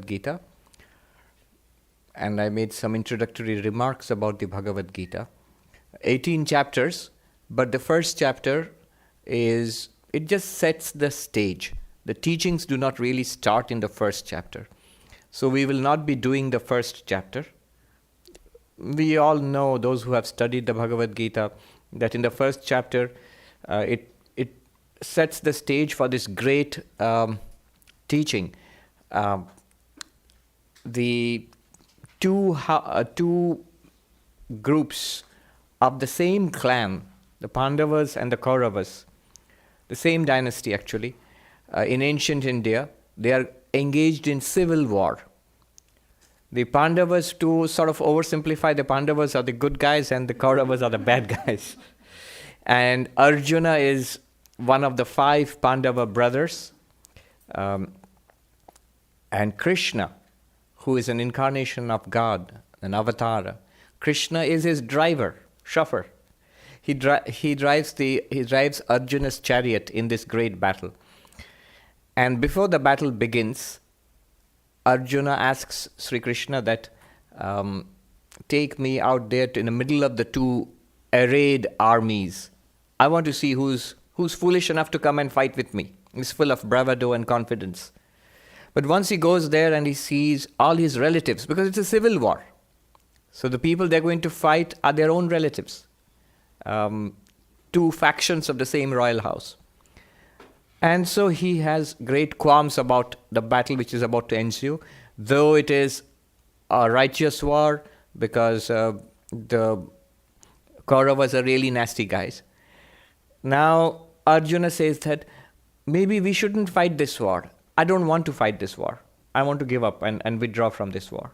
Gita, and I made some introductory remarks about the Bhagavad Gita. 18 chapters, but the first chapter it just sets the stage. The teachings do not really start in the first chapter. So we will not be doing the first chapter. We all know, those who have studied the Bhagavad Gita, that in the first chapter, it sets the stage for this great teaching. The two groups of the same clan, the Pandavas and the Kauravas, the same dynasty actually, in ancient India, they are engaged in civil war. The Pandavas, to sort of oversimplify, the Pandavas are the good guys and the Kauravas are the bad guys. And Arjuna is one of the 5 Pandava brothers. And Krishna, who is an incarnation of God, an avatara, Krishna is his driver, chauffeur. He drives Arjuna's chariot in this great battle. And before the battle begins, Arjuna asks Sri Krishna that take me out there in the middle of the 2 arrayed armies. I want to see who's foolish enough to come and fight with me. He's full of bravado and confidence. But once he goes there and he sees all his relatives, because it's a civil war, so the people they're going to fight are their own relatives, 2 factions of the same royal house. And so he has great qualms about the battle which is about to ensue, though it is a righteous war, because the Kauravas are really nasty guys. Now Arjuna says that maybe we shouldn't fight this war. I don't want to fight this war. I want to give up and withdraw from this war.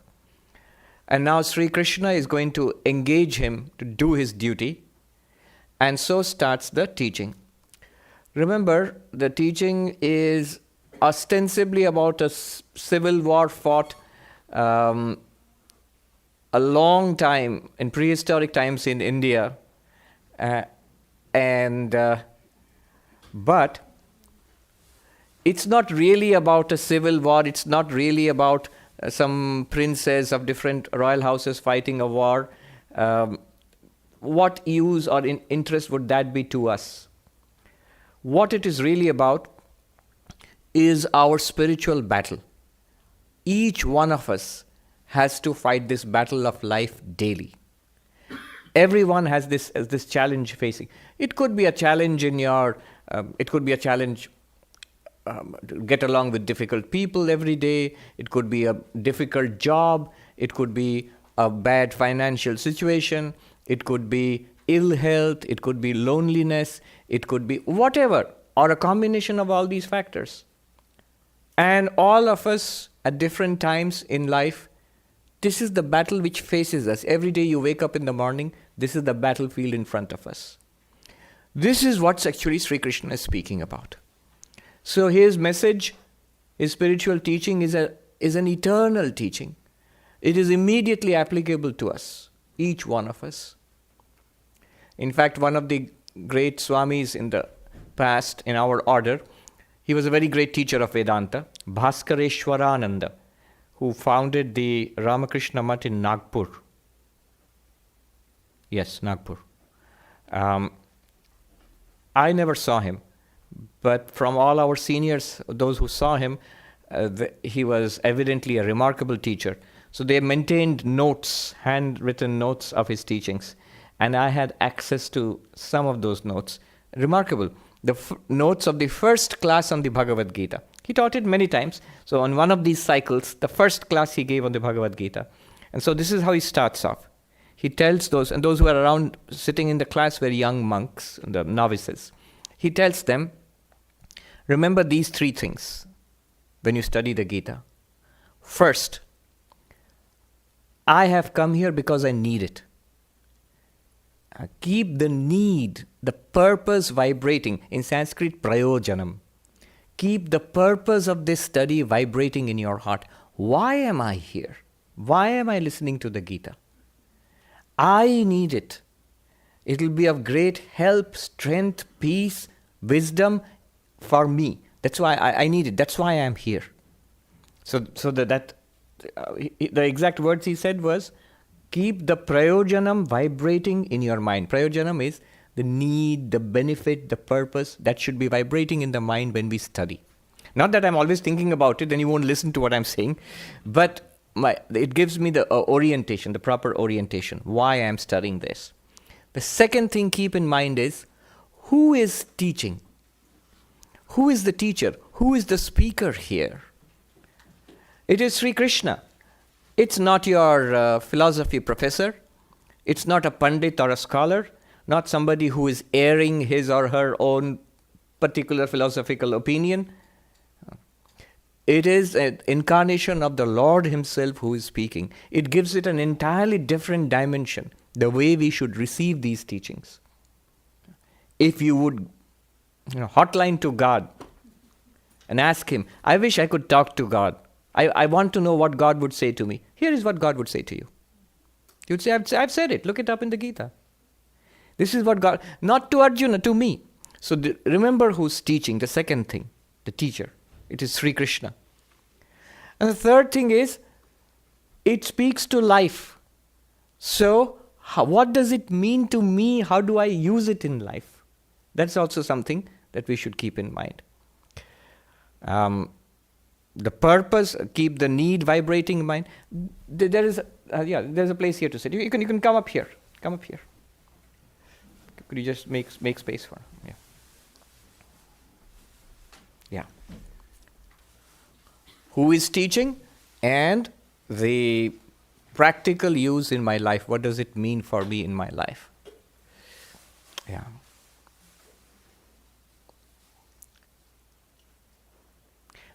And now Sri Krishna is going to engage him to do his duty. And so starts the teaching. Remember, the teaching is ostensibly about a civil war fought a long time, in prehistoric times in India. But it's not really about a civil war. It's not really about some princes of different royal houses fighting a war. What use or interest would that be to us? What it is really about is our spiritual battle. Each one of us has to fight this battle of life daily. Everyone has this challenge facing. It could be a challenge to get along with difficult people every day. It could be a difficult job. It could be a bad financial situation. It could be ill health. It could be loneliness. It could be whatever, or a combination of all these factors. And all of us at different times in life, this is the battle which faces us. Every day you wake up in the morning, this is the battlefield in front of us. This is what actually Sri Krishna is speaking about. So his message, his spiritual teaching is an eternal teaching. It is immediately applicable to us, each one of us. In fact, one of the great Swamis in the past, in our order, he was a very great teacher of Vedanta, Bhaskareshwarananda, who founded the Ramakrishna Mutt in Nagpur. Yes, Nagpur. I never saw him, but from all our seniors, those who saw him, he was evidently a remarkable teacher. So they maintained notes, handwritten notes of his teachings. And I had access to some of those notes. Remarkable. The notes of the first class on the Bhagavad Gita. He taught it many times. So on one of these cycles, the first class he gave on the Bhagavad Gita. And so this is how he starts off. He tells those who are around sitting in the class were young monks, the novices. He tells them, remember these 3 things when you study the Gita. First, I have come here because I need it. Keep the need, the purpose vibrating. In Sanskrit, prayojanam. Keep the purpose of this study vibrating in your heart. Why am I here? Why am I listening to the Gita? I need it. It will be of great help, strength, peace, wisdom for me. That's why I need it. That's why I am here. So that the exact words he said was, keep the prayojanam vibrating in your mind. Prayojanam is the need, the benefit, the purpose that should be vibrating in the mind when we study. Not that I'm always thinking about it, then you won't listen to what I'm saying, but it gives me the orientation, the proper orientation, why I'm studying this. The second thing keep in mind is, who is teaching? Who is the teacher? Who is the speaker here? It is Sri Krishna. It's not your philosophy professor. It's not a pandit or a scholar, not somebody who is airing his or her own particular philosophical opinion. It is an incarnation of the Lord Himself who is speaking. It gives it an entirely different dimension, the way we should receive these teachings. If you would hotline to God and ask Him, I wish I could talk to God. I want to know what God would say to me. Here is what God would say to you. He would say, I've said it. Look it up in the Gita. This is what God, not to Arjuna, to me. So remember who's teaching, the second thing, the teacher. It is Sri Krishna. And the third thing is, it speaks to life. So, what does it mean to me? How do I use it in life? That's also something that we should keep in mind. The purpose, keep the need vibrating in mind. There's a place here to sit. You can come up here. Come up here. Could you just make space for? Yeah. Who is teaching and the practical use in my life. What does it mean for me in my life? Yeah.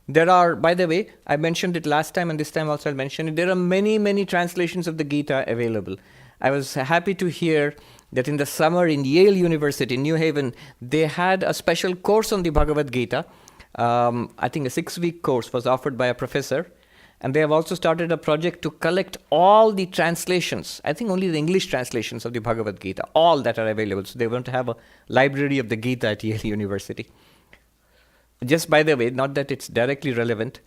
There are, by the way, I mentioned it last time and this time also I'll mention it, there are many, many translations of the Gita available. I was happy to hear that in the summer in Yale University, in New Haven, they had a special course on the Bhagavad Gita. I think a 6-week course was offered by a professor. And they have also started a project to collect all the translations, I think only the English translations of the Bhagavad Gita, all that are available. So they want to have a library of the Gita at Yale University. Just by the way, not that it's directly relevant,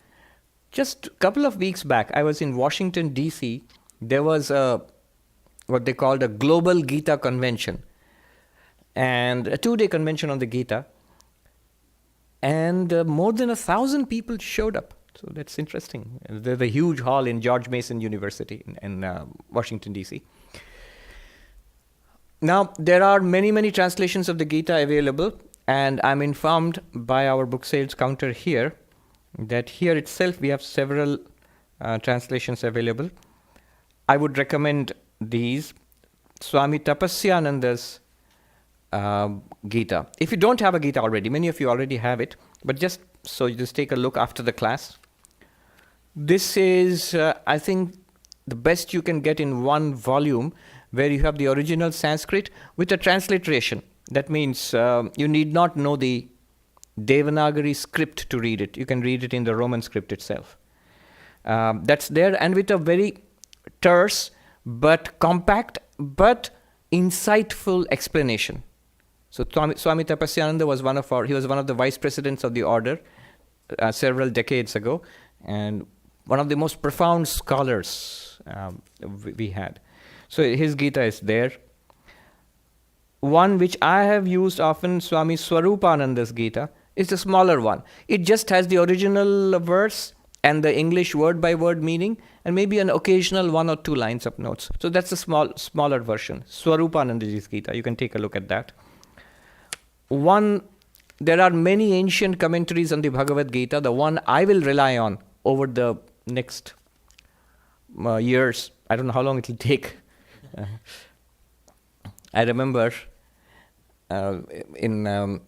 just a couple of weeks back, I was in Washington, D.C. There was what they called a global Gita convention, and a 2-day convention on the Gita, and more than 1,000 people showed up. So that's interesting. There's a huge hall in George Mason University in Washington, D.C. Now, there are many, many translations of the Gita available, and I'm informed by our book sales counter here that here itself we have several translations available. I would recommend these. Swami Tapasyananda's Gita. If you don't have a Gita already, many of you already have it, but just take a look after the class. This is, I think, the best you can get in one volume, where you have the original Sanskrit with a transliteration. That means you need not know the Devanagari script to read it. You can read it in the Roman script itself. That's there, and with a very terse but compact but insightful explanation. So Swami Tapasyananda was one of the vice presidents of the order several decades ago, and one of the most profound scholars we had. So his Gita is there. One which I have used often, Swami Sarvapriyananda's Gita, is the smaller one. It just has the original verse and the English word-by-word meaning, and maybe an occasional 1 or 2 lines of notes. So that's a smaller version. Sarvapriyananda's Gita, you can take a look at that. There are many ancient commentaries on the Bhagavad Gita. The one I will rely on over the next years, I don't know how long it will take. I remember in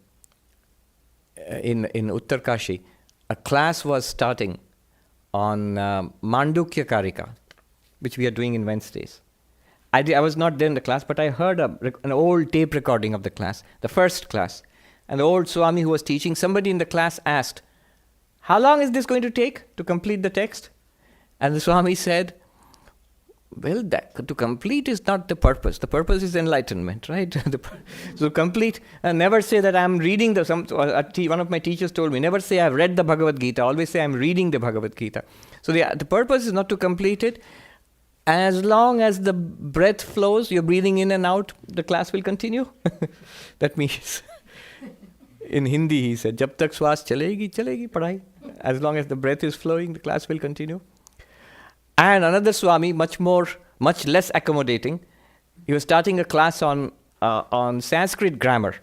Uttarkashi, a class was starting on Mandukya Karika, which we are doing in Wednesdays. I was not there in the class, but I heard an old tape recording of the class, the first class. And the old Swami who was teaching, somebody in the class asked, how long is this going to take to complete the text? And the Swami said, Well, that to complete is not the purpose. The purpose is enlightenment, right? So complete, never say that I'm reading one of my teachers told me, never say I've read the Bhagavad Gita, always say I'm reading the Bhagavad Gita. So the purpose is not to complete it. As long as the breath flows, you're breathing in and out, the class will continue. That means, in Hindi he said, Jab tak swas chalegi, chalegi padhai. As long as the breath is flowing, the class will continue. And another Swami, much less accommodating, he was starting a class on Sanskrit grammar.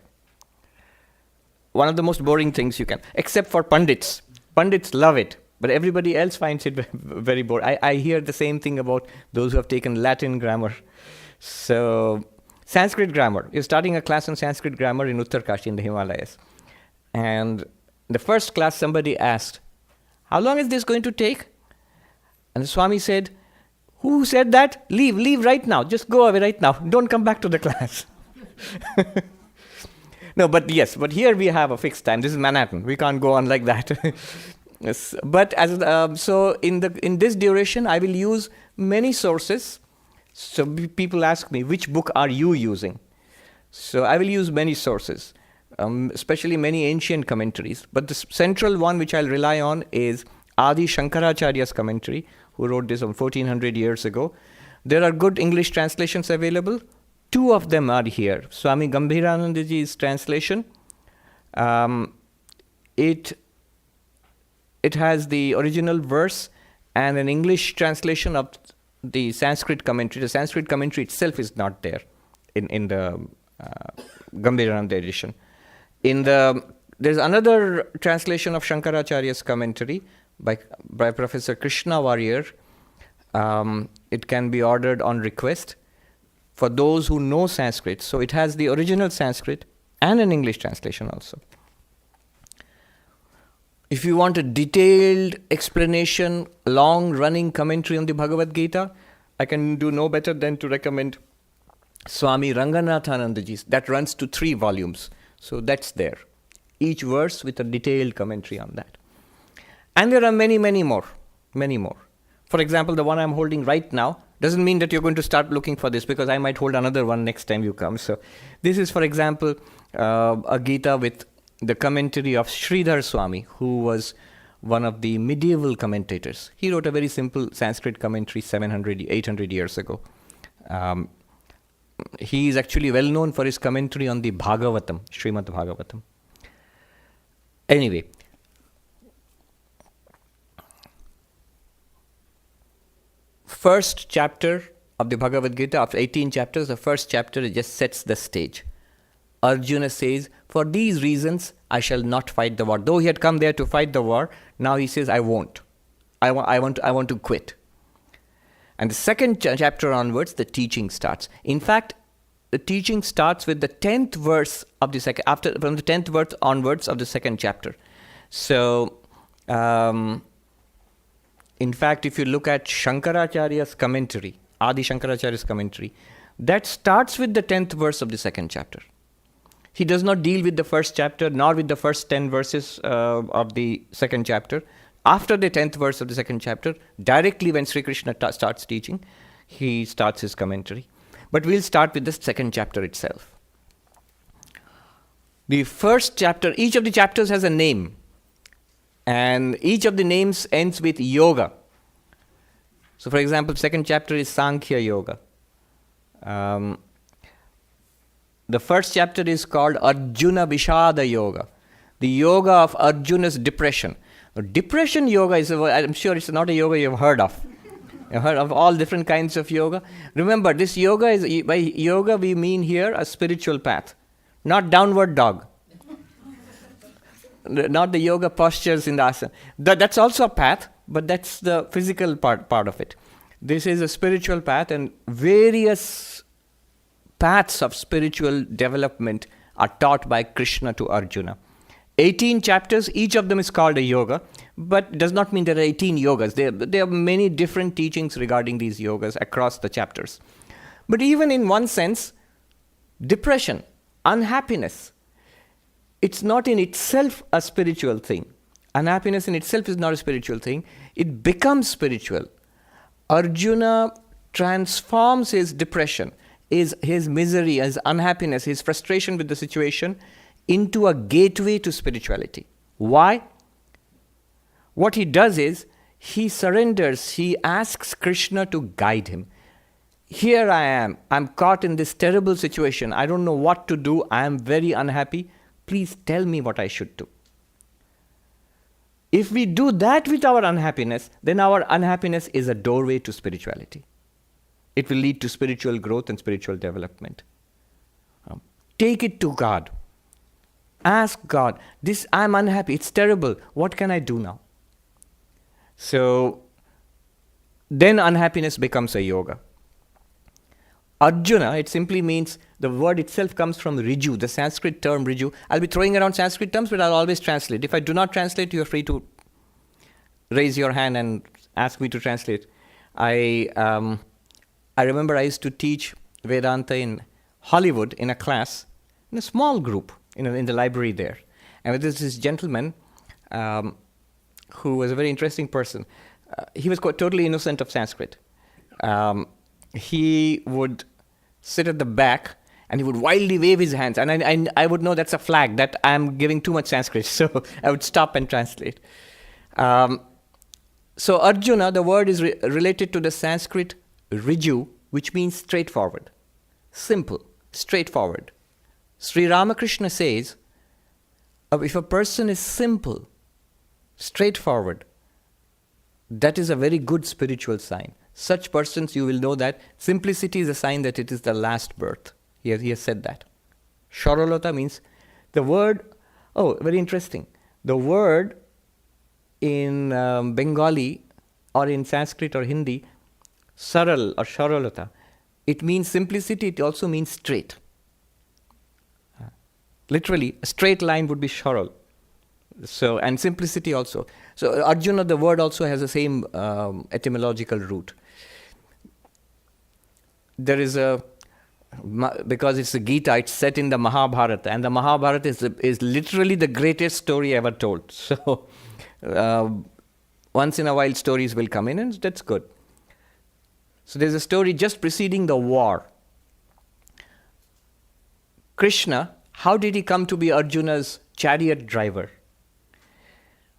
One of the most boring things you can, except for Pandits. Pandits love it, but everybody else finds it very boring. I hear the same thing about those who have taken Latin grammar. So, Sanskrit grammar. He was starting a class on Sanskrit grammar in Uttarkashi in the Himalayas. And the first class somebody asked, how long is this going to take? And the Swami said, who said that? Leave right now. Just go away right now. Don't come back to the class. No, but here we have a fixed time. This is Manhattan. We can't go on like that. Yes. But so in this duration, I will use many sources. So people ask me, which book are you using? So I will use many sources, especially many ancient commentaries. But the central one which I'll rely on is Adi Shankaracharya's commentary, who wrote this 1400 years ago. There are good English translations available. Two of them are here. Swami Gambhiranandaji's translation. It has the original verse and an English translation of the Sanskrit commentary. The Sanskrit commentary itself is not there in the Gambhirananda edition. There's another translation of Shankaracharya's commentary by Professor Krishna Warrior. It can be ordered on request for those who know Sanskrit. So it has the original Sanskrit and an English translation also. If you want a detailed explanation, long-running commentary on the Bhagavad Gita, I can do no better than to recommend Swami Ranganathanandaji's. That runs to 3 volumes. So that's there. Each verse with a detailed commentary on that. And there are many, many more. Many more. For example, the one I'm holding right now doesn't mean that you're going to start looking for this, because I might hold another one next time you come. So this is, for example, a Gita with the commentary of Sridhar Swami, who was one of the medieval commentators. He wrote a very simple Sanskrit commentary 800 years ago. He is actually well known for his commentary on the Bhagavatam, Srimad Bhagavatam. Anyway, first chapter of the Bhagavad Gita, of 18 chapters, the first chapter just sets the stage. Arjuna says, for these reasons, I shall not fight the war. Though he had come there to fight the war, now he says, I won't. I want to quit. And the second chapter onwards, the teaching starts. In fact, the teaching starts with the 10th verse of the second, from the 10th verse onwards of the second chapter. So, in fact, if you look at Shankaracharya's commentary, Adi Shankaracharya's commentary, that starts with the 10th verse of the second chapter. He does not deal with the first chapter, nor with the first 10 verses of the second chapter. After the 10th verse of the second chapter, directly when Sri Krishna starts teaching, he starts his commentary. But we'll start with the second chapter itself. The first chapter, each of the chapters has a name. And each of the names ends with yoga. So, for example, second chapter is Sankhya Yoga. The first chapter is called Arjuna Vishada Yoga, the yoga of Arjuna's depression. Depression yoga is, I'm sure it's not a yoga you've heard of. You've heard of all different kinds of yoga. Remember, this yoga is, by yoga we mean here a spiritual path, not downward dog. Not the yoga postures in the asana. That's also a path, but that's the physical part of it. This is a spiritual path, and various paths of spiritual development are taught by Krishna to Arjuna. 18 chapters, each of them is called a yoga, but does not mean there are 18 yogas. There are many different teachings regarding these yogas across the chapters. But even in one sense, depression, unhappiness, it's not in itself a spiritual thing. Unhappiness in itself is not a spiritual thing. It becomes spiritual. Arjuna transforms his depression, his misery, his unhappiness, his frustration with the situation into a gateway to spirituality. Why? What he does is, he surrenders, he asks Krishna to guide him. Here I am, I'm caught in this terrible situation, I don't know what to do, I am very unhappy, please tell me what I should do. If we do that with our unhappiness, then our unhappiness is a doorway to spirituality. It will lead to spiritual growth and spiritual development. Take it to God. Ask God, I'm unhappy, it's terrible, what can I do now? So, then unhappiness becomes a yoga. Arjuna, it simply means, the word itself comes from Riju, the Sanskrit term Riju. I'll be throwing around Sanskrit terms, but I'll always translate. If I do not translate, you're free to raise your hand and ask me to translate. I remember I used to teach Vedanta in Hollywood in a class, in a small group, in the library there. And there's this gentleman who was a very interesting person. He was totally innocent of Sanskrit. He would sit at the back and he would wildly wave his hands. And I would know that's a flag that I'm giving too much Sanskrit. So I would stop and translate. So Arjuna, the word is related to the Sanskrit Riju, which means straightforward, simple, straightforward. Sri Ramakrishna says, if a person is simple, straightforward, that is a very good spiritual sign. Such persons, you will know that simplicity is a sign that it is the last birth. He has said that. Sharalata means the word, very interesting. The word in Bengali or in Sanskrit or Hindi, saral or sharalata, it means simplicity, it also means straight. Literally, a straight line would be sharal. So, and simplicity also. So Arjuna, the word also has the same etymological root. There is because it's the Gita, it's set in the Mahabharata, and the Mahabharata is literally the greatest story ever told. So once in a while stories will come in, and that's good. So there's a story just preceding the war. Krishna, how did he come to be Arjuna's chariot driver?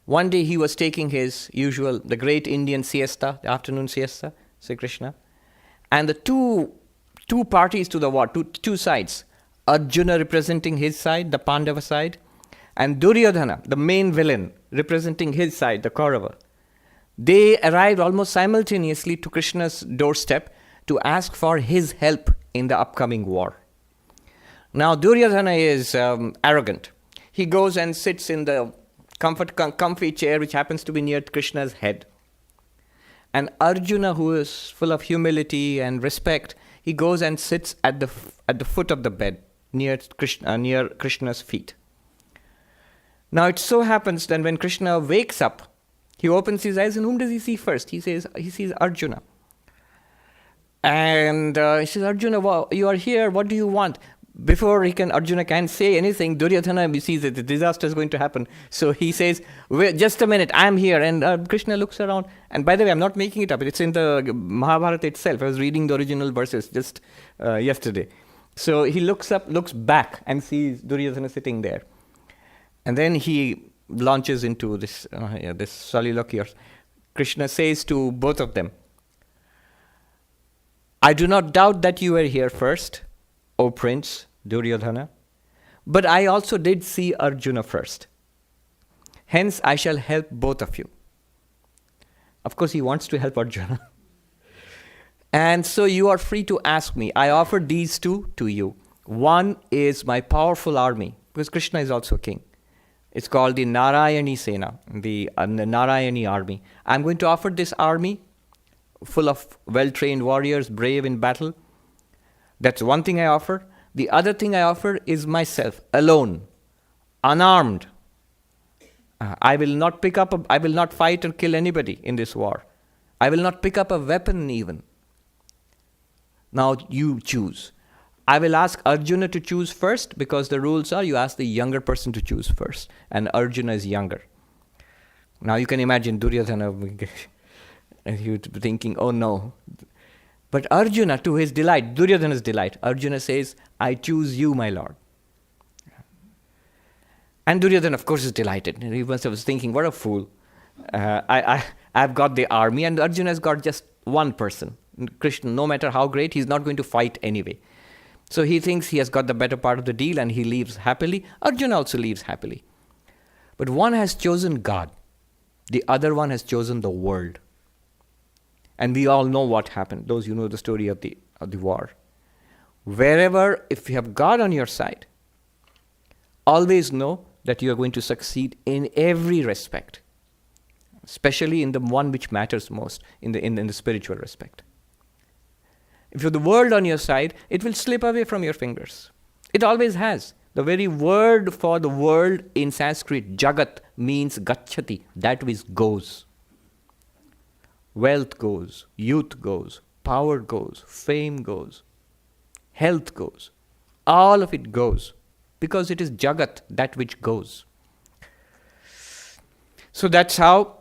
One day he was taking his usual, the great Indian siesta, the afternoon siesta, Sri Krishna. And the two parties to the war, two sides, Arjuna representing his side, the Pandava side, and Duryodhana, the main villain, representing his side, the Kaurava. They arrived almost simultaneously to Krishna's doorstep to ask for his help in the upcoming war. Now Duryodhana is arrogant. He goes and sits in the comfy chair which happens to be near Krishna's head. And Arjuna, who is full of humility and respect, he goes and sits at the foot of the bed near Krishna's feet. Now it so happens that when Krishna wakes up, he opens his eyes, and whom does he see first? He sees Arjuna. And he says, Arjuna, you are here, what do you want? Before Arjuna can say anything, Duryodhana sees that the disaster is going to happen. So he says, wait, just a minute, I'm here. And Krishna looks around. And by the way, I'm not making it up. It's in the Mahabharata itself. I was reading the original verses just yesterday. So he looks back and sees Duryodhana sitting there. And then he launches into this soliloquy. Krishna says to both of them, I do not doubt that you were here first, O Prince Duryodhana, but I also did see Arjuna first. Hence, I shall help both of you. Of course, he wants to help Arjuna. And so you are free to ask me. I offer these two to you. One is my powerful army, because Krishna is also king. It's called the Narayani Sena, the Narayani army. I'm going to offer this army full of well-trained warriors, brave in battle. That's one thing I offer. The other thing I offer is myself, alone, unarmed. I will not fight or kill anybody in this war. I will not pick up a weapon even. Now you choose. I will ask Arjuna to choose first, because the rules are you ask the younger person to choose first. And Arjuna is younger. Now you can imagine Duryodhana, and he would be thinking, oh no, But Arjuna, to his delight, Duryodhana's delight, Arjuna says, I choose you, my lord. And Duryodhana, of course, is delighted. He must have was thinking, what a fool. I've got the army, and Arjuna has got just one person. Krishna, no matter how great, he's not going to fight anyway. So he thinks he has got the better part of the deal, and he leaves happily. Arjuna also leaves happily. But one has chosen God. The other one has chosen the world. And we all know what happened, those who know the story of the war. Wherever, if you have God on your side, always know that you are going to succeed in every respect, especially in the one which matters most, in the spiritual respect. If you have the world on your side, it will slip away from your fingers. It always has. The very word for the world in Sanskrit, jagat, means gacchati, that which goes. Wealth goes, youth goes, power goes, fame goes, health goes. All of it goes because it is jagat, that which goes. So that's how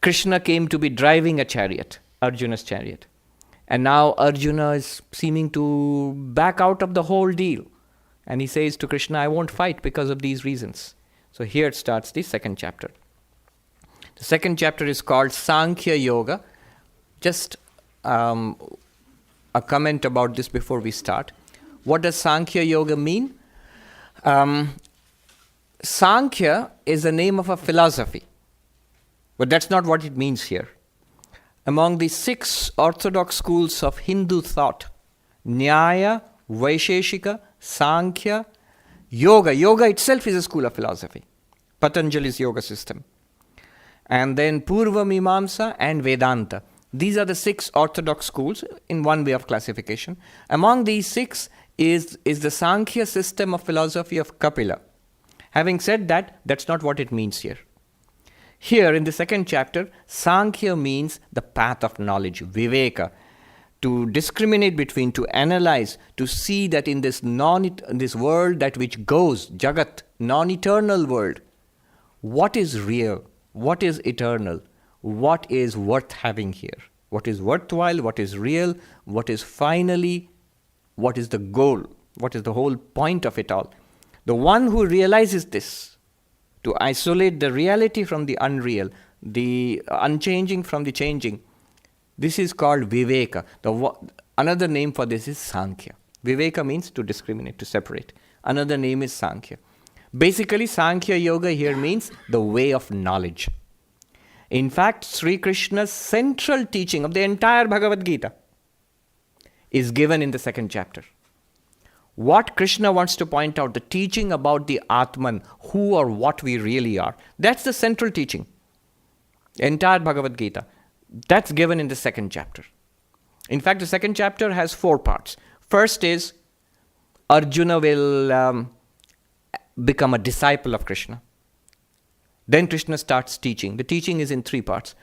Krishna came to be driving a chariot, Arjuna's chariot. And now Arjuna is seeming to back out of the whole deal. And he says to Krishna, I won't fight because of these reasons. So here it starts the second chapter. The second chapter is called Sankhya Yoga. Just a comment about this before we start. What does Sankhya Yoga mean? Sankhya is the name of a philosophy. But that's not what it means here. Among the 6 orthodox schools of Hindu thought, Nyaya, Vaisheshika, Sankhya, Yoga. Yoga itself is a school of philosophy. Patanjali's yoga system. And then Purva Mimamsa and Vedanta. These are the 6 orthodox schools in one way of classification. Among these 6 is the Sankhya system of philosophy of Kapila. Having said that, that's not what it means here. Here in the second chapter, Sankhya means the path of knowledge, Viveka. To discriminate between, to analyze, to see that in this world that which goes, Jagat, non-eternal world, what is real? What is eternal? What is worth having here? What is worthwhile? What is real? What is finally? What is the goal? What is the whole point of it all? The one who realizes this, to isolate the reality from the unreal, the unchanging from the changing, this is called Viveka. Another name for this is Sankhya. Viveka means to discriminate, to separate. Another name is Sankhya. Basically, Sankhya Yoga here means the way of knowledge. In fact, Sri Krishna's central teaching of the entire Bhagavad Gita is given in the second chapter. What Krishna wants to point out, the teaching about the Atman, who or what we really are, that's the central teaching. Entire Bhagavad Gita. That's given in the second chapter. In fact, the second chapter has 4 parts. First is Arjuna will become a disciple of Krishna. Then Krishna starts teaching. The teaching is in 3 parts.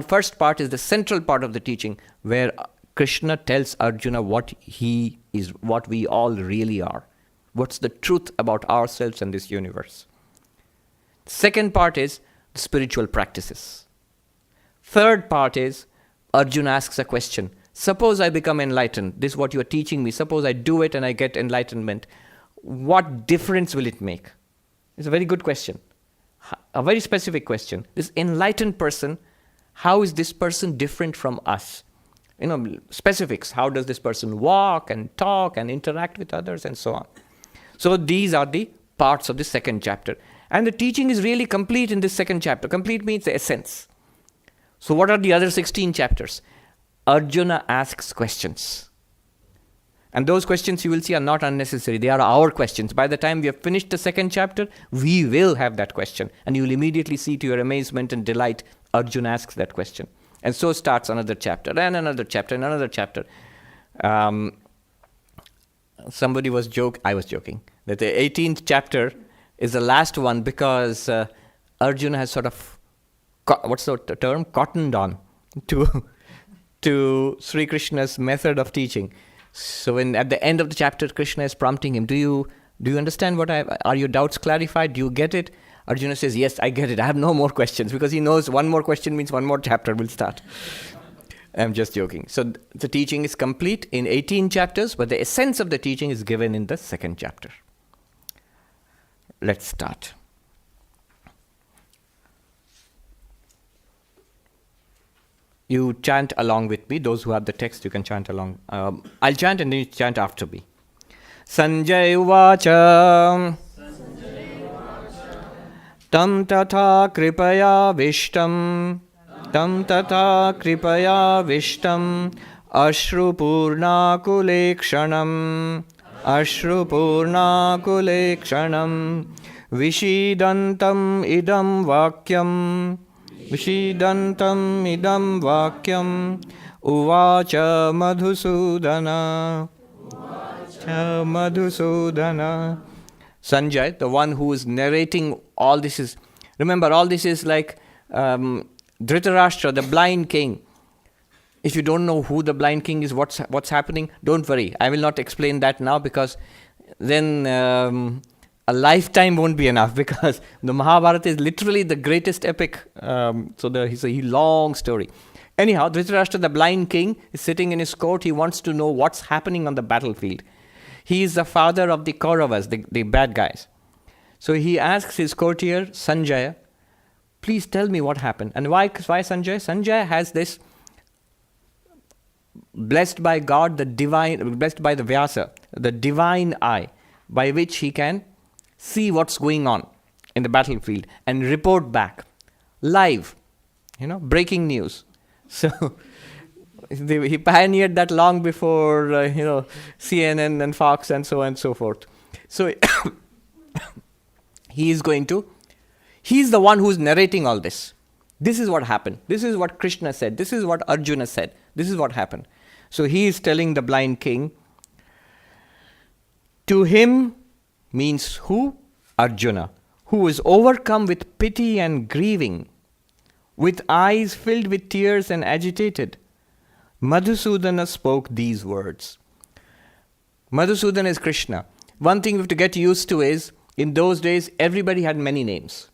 First part is the central part of the teaching, where Krishna tells Arjuna what he is, what we all really are. What's the truth about ourselves and this universe. Second part is the spiritual practices. Third part is Arjuna asks a question. Suppose I become enlightened. This is what you are teaching me. Suppose I do it and I get enlightenment. What difference will it make? It's a very good question. A very specific question. This enlightened person, how is this person different from us? Specifics. How does this person walk and talk and interact with others and so on? So these are the parts of the second chapter. And the teaching is really complete in this second chapter. Complete means the essence. So what are the other 16 chapters? Arjuna asks questions. And those questions you will see are not unnecessary. They are our questions. By the time we have finished the second chapter, we will have that question. And you will immediately see to your amazement and delight, Arjuna asks that question. And so starts another chapter, and another chapter, and another chapter. Somebody was I was joking, that the 18th chapter is the last one because Arjuna has sort of, what's the term? Cottoned on to Sri Krishna's method of teaching. So at the end of the chapter, Krishna is prompting him, do you understand are your doubts clarified? Do you get it? Arjuna says, yes, I get it. I have no more questions, because he knows one more question means one more chapter will start. I'm just joking. So the teaching is complete in 18 chapters, but the essence of the teaching is given in the second chapter. Let's start. You chant along with me. Those who have the text, you can chant along. I'll chant and then you chant after me. Sanjay Uvacha Tam Tata Kripaya Vishtam Tam Tata Kripaya Vishtam Ashru Purna Kulekshanam Ashru Purna Kulekshanam Vishidantam Idam Vakyam Vishidantam Idam Vakyam Uvacha Madhusudana Madhusudana. Sanjay, the one who is narrating all this is, remember, all this is like Dhritarashtra, the blind king. If you don't know who the blind king is, what's happening, don't worry. I will not explain that now, because then a lifetime won't be enough, because the Mahabharata is literally the greatest epic. So it's a long story. Anyhow, Dhritarashtra, the blind king, is sitting in his court. He wants to know what's happening on the battlefield. He is the father of the Kauravas, the bad guys. So he asks his courtier, Sanjaya, please tell me what happened. And why Sanjaya? Sanjaya has this, blessed by God, blessed by the Vyasa, the divine eye, by which he can see what's going on in the battlefield and report back live, breaking news. So he pioneered that long before CNN and Fox and so on and so forth. So he's the one who's narrating all this. This is what happened. This is what Krishna said. This is what Arjuna said. This is what happened. So he is telling the blind king, to him means who? Arjuna, who is overcome with pity and grieving, with eyes filled with tears and agitated. Madhusudana spoke these words. Madhusudana is Krishna. One thing we have to get used to is, in those days, everybody had many names,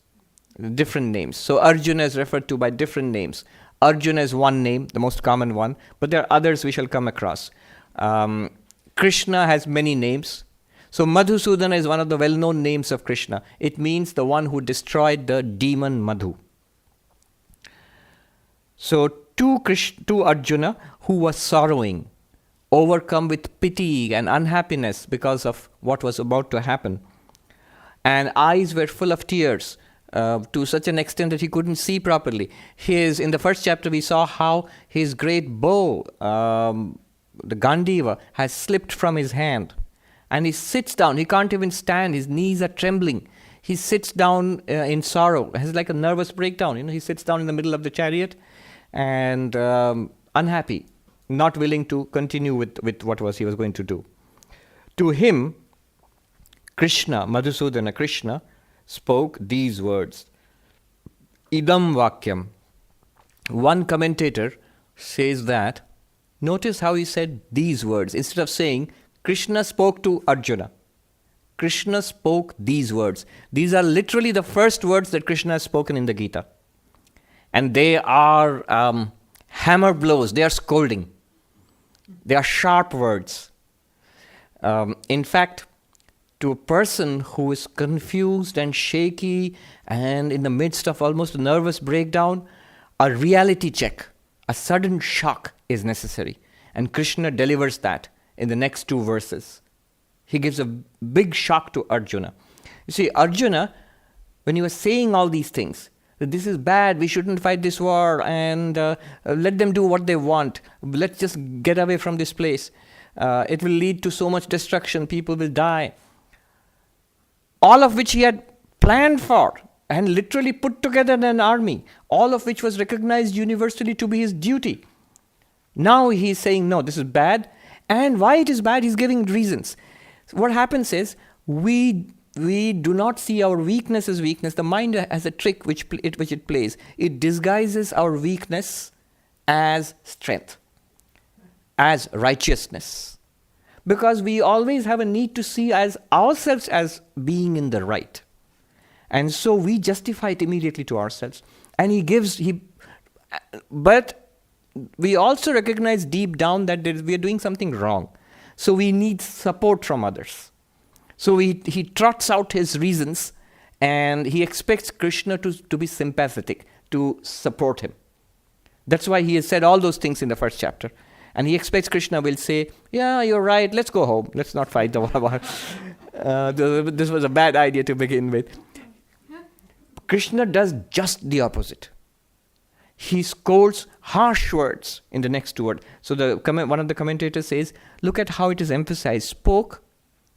different names. So Arjuna is referred to by different names. Arjuna is one name, the most common one, but there are others we shall come across. Krishna has many names. So Madhusudana is one of the well-known names of Krishna. It means the one who destroyed the demon Madhu. So to Arjuna, who was sorrowing, overcome with pity and unhappiness because of what was about to happen, and eyes were full of tears to such an extent that he couldn't see properly. In the first chapter, we saw how his great bow, the Gandiva, has slipped from his hand, and he sits down. He can't even stand. His knees are trembling. He sits down in sorrow. Has like a nervous breakdown. He sits down in the middle of the chariot and unhappy, not willing to continue with what he was going to do. To him, Krishna, Madhusudana Krishna, spoke these words. Idam Vakyam. One commentator says that, notice how he said these words. Instead of saying, Krishna spoke to Arjuna, Krishna spoke these words. These are literally the first words that Krishna has spoken in the Gita. And they are hammer blows. They are scolding. They are sharp words. In fact, to a person who is confused and shaky and in the midst of almost a nervous breakdown, a reality check, a sudden shock is necessary. And Krishna delivers that in the next two verses. He gives a big shock to Arjuna. You see, Arjuna, when he was saying all these things, that this is bad, we shouldn't fight this war, and let them do what they want. Let's just get away from this place. It will lead to so much destruction, people will die. All of which he had planned for and literally put together an army, all of which was recognized universally to be his duty. Now he's saying, no, this is bad. And why it is bad, he's giving reasons. What happens is, we do not see our weakness as weakness. The mind has a trick which it plays. It disguises our weakness as strength, as righteousness. Because we always have a need to see as ourselves as being in the right. And so we justify it immediately to ourselves. And but we also recognize deep down that we are doing something wrong. So we need support from others. So he trots out his reasons, and he expects Krishna to be sympathetic, to support him. That's why he has said all those things in the first chapter. And he expects Krishna will say, yeah, you're right, let's go home. Let's not fight the war. This was a bad idea to begin with. Krishna does just the opposite. He scolds harsh words in the next word. So one of the commentators says, look at how it is emphasized.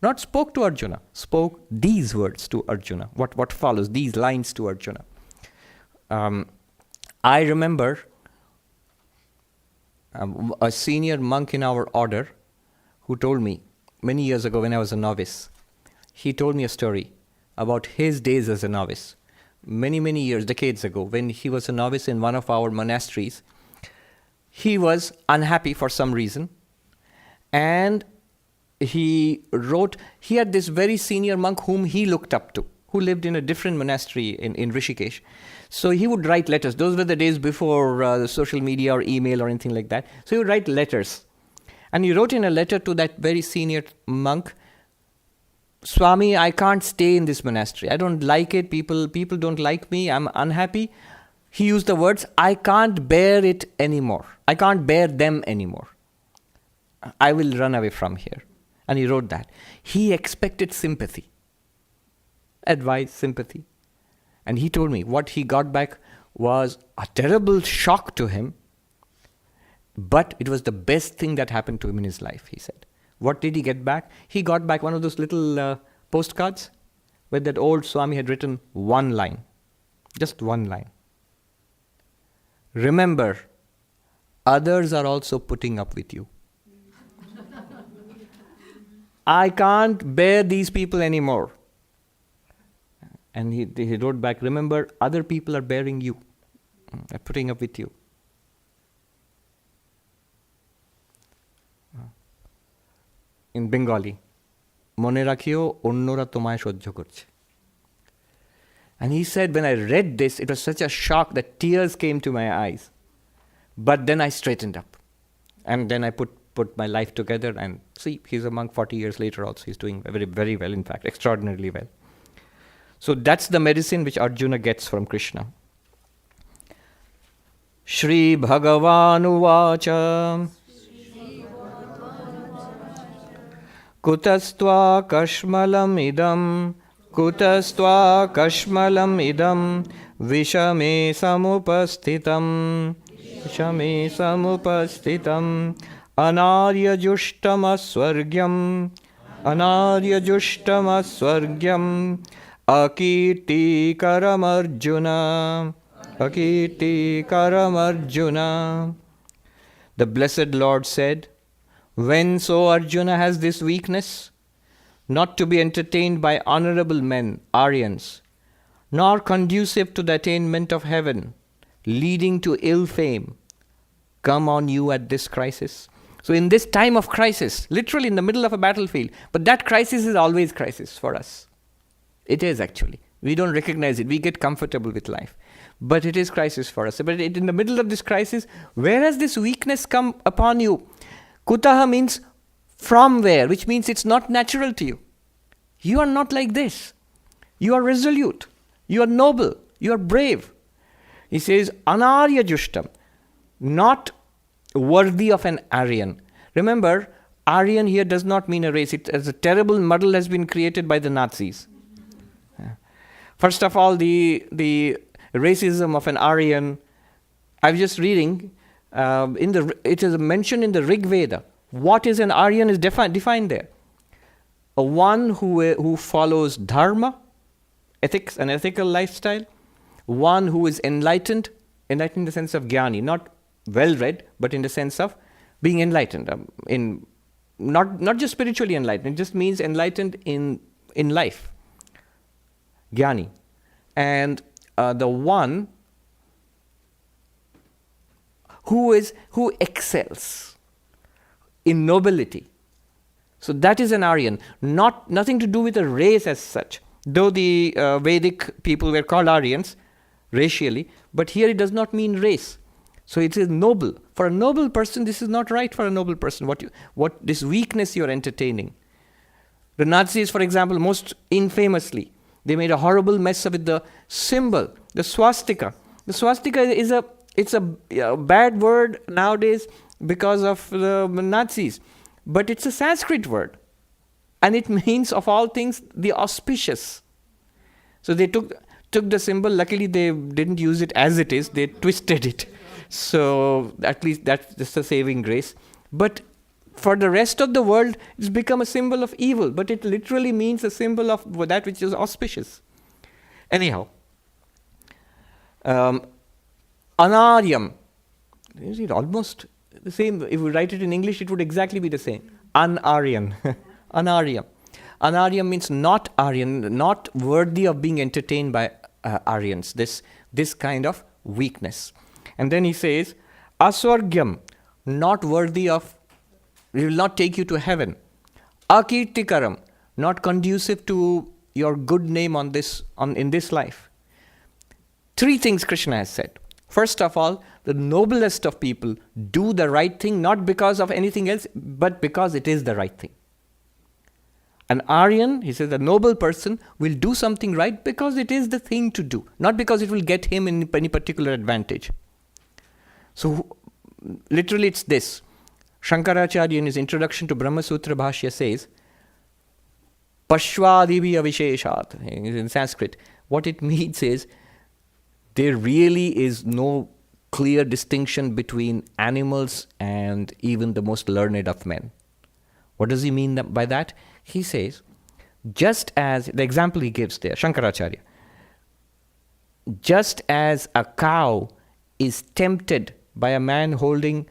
Not spoke to Arjuna, spoke these words to Arjuna. What follows, these lines to Arjuna. I remember a senior monk in our order who told me many years ago when I was a novice. He told me a story about his days as a novice. Many, many years, decades ago, when he was a novice in one of our monasteries, he was unhappy for some reason. And he had this very senior monk whom he looked up to, who lived in a different monastery in Rishikesh. So he would write letters. Those were the days before social media or email or anything like that. So he would write letters. And he wrote in a letter to that very senior monk, Swami, I can't stay in this monastery. I don't like it. People don't like me. I'm unhappy. He used the words, I can't bear it anymore. I can't bear them anymore. I will run away from here. And he wrote that. He expected sympathy. Advice, sympathy. And he told me what he got back was a terrible shock to him. But it was the best thing that happened to him in his life, he said. What did he get back? He got back one of those little postcards where that old Swami had written one line. Just one line. Remember, others are also putting up with you. I can't bear these people anymore. And he wrote back, remember, other people are bearing you. They're putting up with you. In Bengali, mone rakhiyo onnora tomaye sojjo korche. And he said, when I read this, it was such a shock that tears came to my eyes. But then I straightened up. And then I put my life together, and see, he's a monk 40 years later also. He's doing very, very well, in fact, extraordinarily well. So that's the medicine which Arjuna gets from Krishna. Shri Bhagavan Uvacha Kutastva kashmalam idam vishame samupastitam anarya jushtamaswargyam akirti karam Arjuna. The blessed Lord said, when so Arjuna has this weakness, not to be entertained by honorable men, Aryans, nor conducive to the attainment of heaven, leading to ill fame, come on you at this crisis. So in this time of crisis, literally in the middle of a battlefield, but that crisis is always crisis for us. It is actually. We don't recognize it. We get comfortable with life. But it is crisis for us. But in the middle of this crisis, where has this weakness come upon you? Kutaha means from where, which means it's not natural to you. You are not like this. You are resolute. You are noble. You are brave. He says, anarya jushtam, not worthy of an Aryan. Remember, Aryan here does not mean a race. It as a terrible muddle has been created by the Nazis. First of all, the racism of an Aryan, I was just reading, it is mentioned in the Rig Veda. What is an Aryan is defined there. A one who follows dharma, ethics, an ethical lifestyle. One who is enlightened in the sense of jnani, not well-read, but in the sense of being enlightened. Not just spiritually enlightened, it just means enlightened in life. Jnani. And the one who excels in nobility. So that is an Aryan. Nothing to do with a race as such. Though the Vedic people were called Aryans, racially, but here it does not mean race. So it is noble. For a noble person, this is not right for a noble person. What this weakness you're entertaining. The Nazis, for example, most infamously, they made a horrible mess with the symbol, the swastika. The swastika it's a bad word nowadays because of the Nazis, but it's a Sanskrit word, and it means, of all things, the auspicious. So they took the symbol. Luckily, they didn't use it as it is. They twisted it. So at least that's just a saving grace. But for the rest of the world, it's become a symbol of evil. But it literally means a symbol of that which is auspicious. Anyhow, anaryam. Is it almost the same? If we write it in English, it would exactly be the same. Anaryan. Anaryam. Anaryam means not Aryan, not worthy of being entertained by Aryans. This kind of weakness. And then he says, aswargyam, not worthy of, we will not take you to heaven. Akirtikaram, not conducive to your good name in this life. Three things Krishna has said. First of all, the noblest of people do the right thing, not because of anything else, but because it is the right thing. An Aryan, he says, a noble person will do something right because it is the thing to do, not because it will get him any particular advantage. So, literally it's this. Shankaracharya in his introduction to Brahma Sutra Bhashya says, Pashvadibhi avisheshat, in Sanskrit. What it means is, there really is no clear distinction between animals and even the most learned of men. What does he mean by that? He says, just as, the example he gives there, Shankaracharya, just as a cow is tempted by a man holding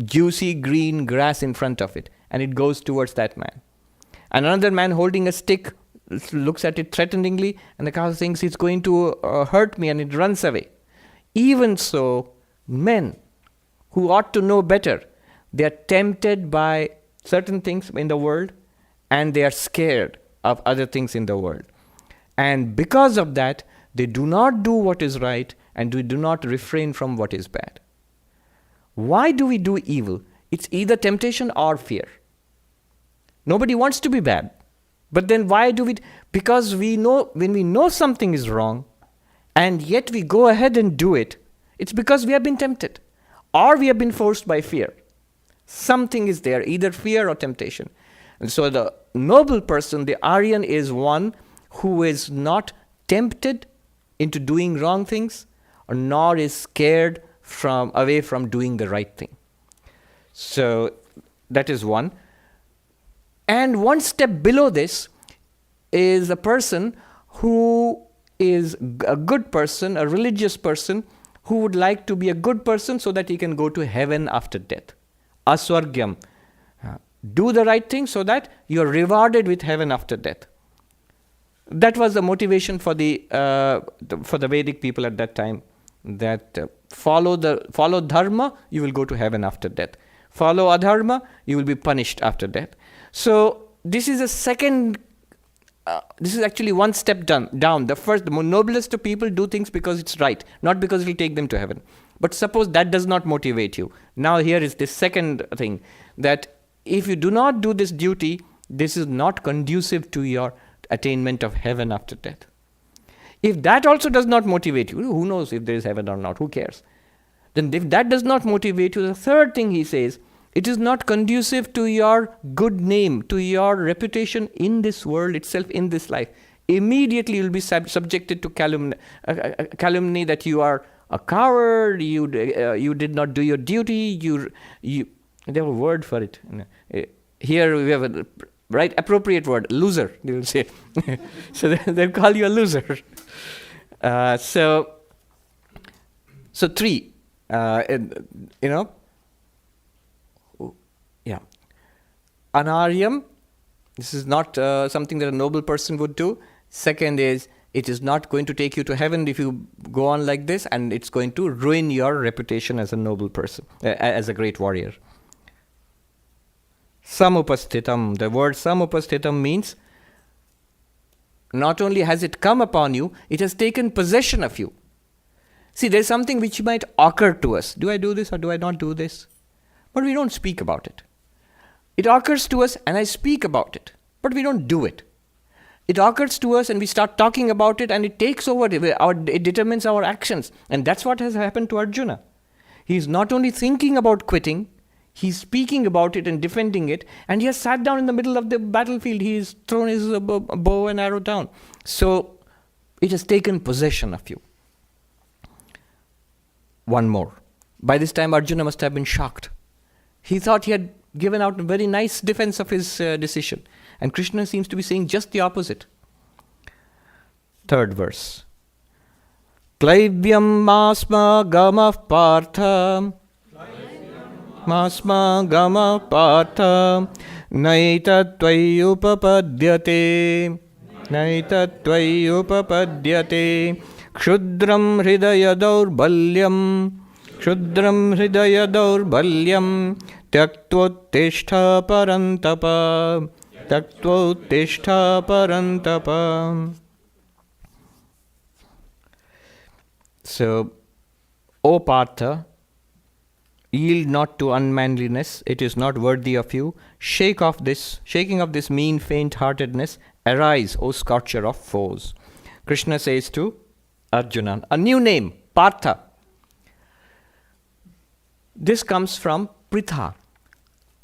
juicy green grass in front of it, and it goes towards that man. And another man holding a stick looks at it threateningly, and the cow thinks it's going to hurt me, and it runs away. Even so, men who ought to know better, they are tempted by certain things in the world, and they are scared of other things in the world. And because of that, they do not do what is right, and we do not refrain from what is bad. Why do we do evil? It's either temptation or fear. Nobody wants to be bad. But then why do we? Because we know, when we know something is wrong, and yet we go ahead and do it, it's because we have been tempted, or we have been forced by fear. Something is there, either fear or temptation. And so the noble person, the Aryan, is one who is not tempted into doing wrong things, or nor is scared away from doing the right thing. So that is one. And one step below this is a person who is a good person, a religious person, who would like to be a good person so that he can go to heaven after death. Aswargyam. Do the right thing so that you are rewarded with heaven after death. That was the motivation for the Vedic people at that time. That follow dharma, you will go to heaven after death. Follow adharma, you will be punished after death. So this is a second. This is actually one step down. The first, the noblest of people do things because it's right, not because it will take them to heaven. But suppose that does not motivate you. Now here is the second thing, that if you do not do this duty, this is not conducive to your attainment of heaven after death. If that also does not motivate you, who knows if there is heaven or not, who cares? Then if that does not motivate you, the third thing he says, it is not conducive to your good name, to your reputation in this world itself, in this life. Immediately you will be subjected to calumny that you are a coward, you did not do your duty, they have a word for it. Here we have a right appropriate word, loser, they will say. So they'll call you a loser. So three, Anaryam, this is not something that a noble person would do. Second is, it is not going to take you to heaven if you go on like this, and it's going to ruin your reputation as a noble person, as a great warrior. Samupasthitam, the word samupasthitam means not only has it come upon you, it has taken possession of you. See, there's something which might occur to us. Do I do this or do I not do this? But we don't speak about it. It occurs to us and I speak about it, but we don't do it. It occurs to us and we start talking about it and it takes over, it determines our actions. And that's what has happened to Arjuna. He's not only thinking about quitting, he's speaking about it and defending it, and he has sat down in the middle of the battlefield. He's thrown his bow and arrow down. So it has taken possession of you. One more. By this time, Arjuna must have been shocked. He thought he had given out a very nice defense of his decision. And Krishna seems to be saying just the opposite. Third verse. Klaivyam masma gama partha. Masma gama partha. Naita tvayupapadyate. Naita tvayupapadyate. Kshudram hridaya daurbalyam. Kshudram hridaya daurbalyam. Tyaktvottishta parantapa. Tyaktvottishta parantapa. So, O Partha, yield not to unmanliness, it is not worthy of you. Shaking of this mean faint-heartedness, arise, O scorcher of foes. Krishna says to Arjuna, a new name, Partha. This comes from Pritha.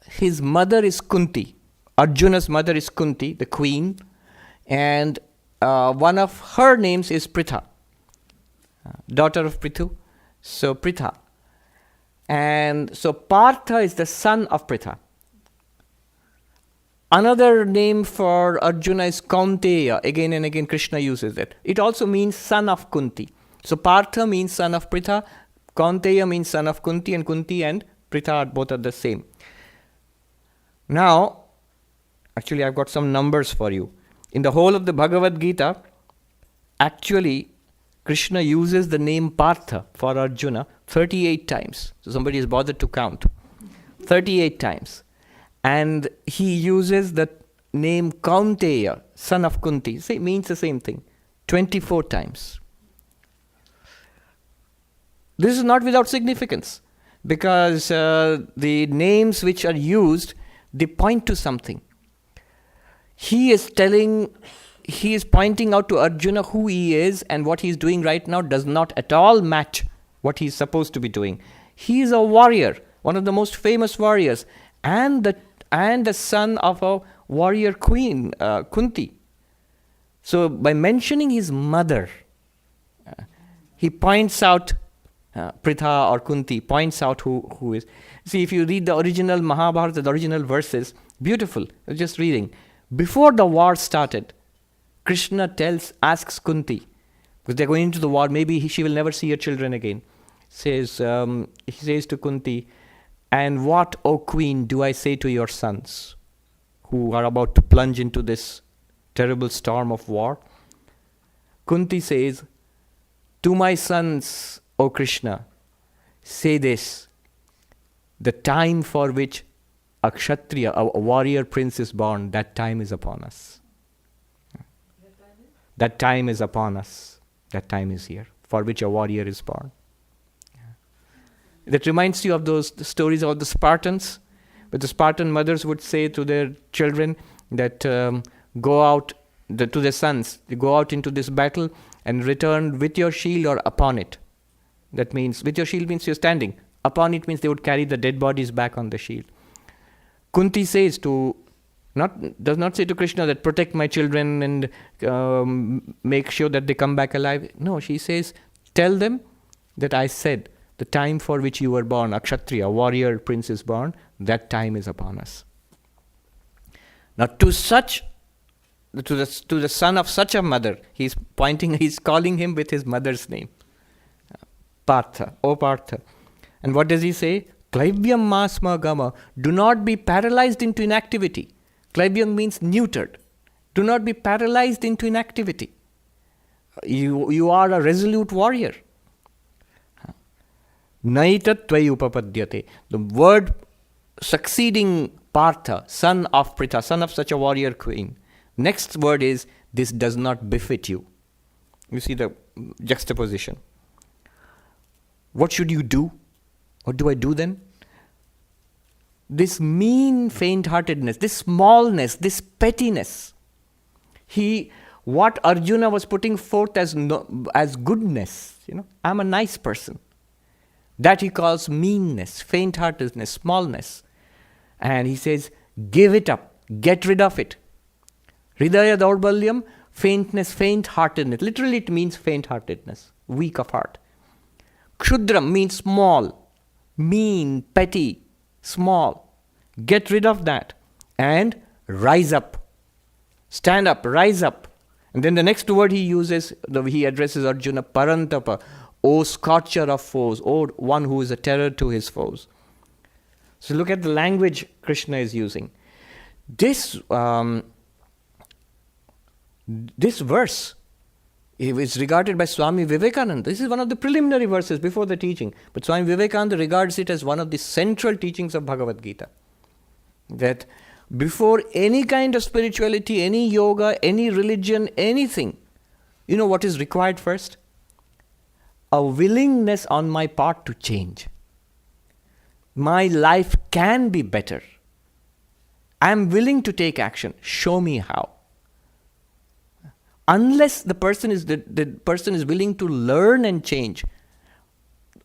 His mother is Kunti. Arjuna's mother is Kunti, the queen, and one of her names is Pritha, daughter of Prithu. So Pritha. And so Partha is the son of Pritha. Another name for Arjuna is Kaunteya. Again and again Krishna uses it. It also means son of Kunti. So Partha means son of Pritha. Kaunteya means son of Kunti, and Kunti and Pritha both are the same. Now, actually I've got some numbers for you. In the whole of the Bhagavad Gita, actually Krishna uses the name Partha for Arjuna 38 times. So somebody has bothered to count. 38 times. And he uses the name Kaunteya, son of Kunti. It means the same thing. 24 times. This is not without significance, because the names which are used, they point to something. He is pointing out to Arjuna who he is, and what he is doing right now does not at all match what he is supposed to be doing. He is a warrior, one of the most famous warriors, and the son of a warrior queen, Kunti. So by mentioning his mother, he points out Pritha or Kunti, points out who is. See, if you read the original Mahabharata, the original verses, beautiful. I was just reading. Before the war started, Krishna asks Kunti, because they're going into the war, maybe she will never see her children again. He says to Kunti, and what, O queen, do I say to your sons who are about to plunge into this terrible storm of war? Kunti says, to my sons, O Krishna, say this, the time for which a Kshatriya, a warrior prince is born, that time is upon us. That time is upon us. That time is here, for which a warrior is born. That reminds you of those stories of the Spartans, where the Spartan mothers would say to their children that go out, to their sons, they go out into this battle and return with your shield or upon it. That means, with your shield means you're standing. Upon it means they would carry the dead bodies back on the shield. Kunti says does not say to Krishna that protect my children and make sure that they come back alive. No, she says, tell them that I said, the time for which you were born, a Kshatriya, a warrior prince is born, that time is upon us. Now to the son of such a mother, he's calling him with his mother's name. Partha, O Partha. And what does he say? Klaivyam masma gama. Do not be paralyzed into inactivity. Klaivyam means neutered. Do not be paralyzed into inactivity. You are a resolute warrior. Naita tvayupapadyate. The word succeeding Partha, son of Pritha, son of such a warrior queen. Next word is, this does not befit you. You see the juxtaposition. What should you do? What do I do then? This mean faint-heartedness, this smallness, this pettiness, what Arjuna was putting forth as goodness, I'm a nice person. That he calls meanness, faint-heartedness, smallness. And he says, give it up, get rid of it. Hridaya daurbalyam, faintness, faint-heartedness. Literally it means faint-heartedness, weak of heart. Kshudram means small, mean, petty, small. Get rid of that and rise up. Stand up, rise up. And then the next word he uses, he addresses Arjuna, parantapa, O scorcher of foes, O one who is a terror to his foes. So look at the language Krishna is using. This verse is regarded by Swami Vivekananda. This is one of the preliminary verses before the teaching. But Swami Vivekananda regards it as one of the central teachings of Bhagavad Gita. That before any kind of spirituality, any yoga, any religion, anything, what is required first? A willingness on my part to change. My life can be better. I am willing to take action. Show me how. Unless the person is willing to learn and change,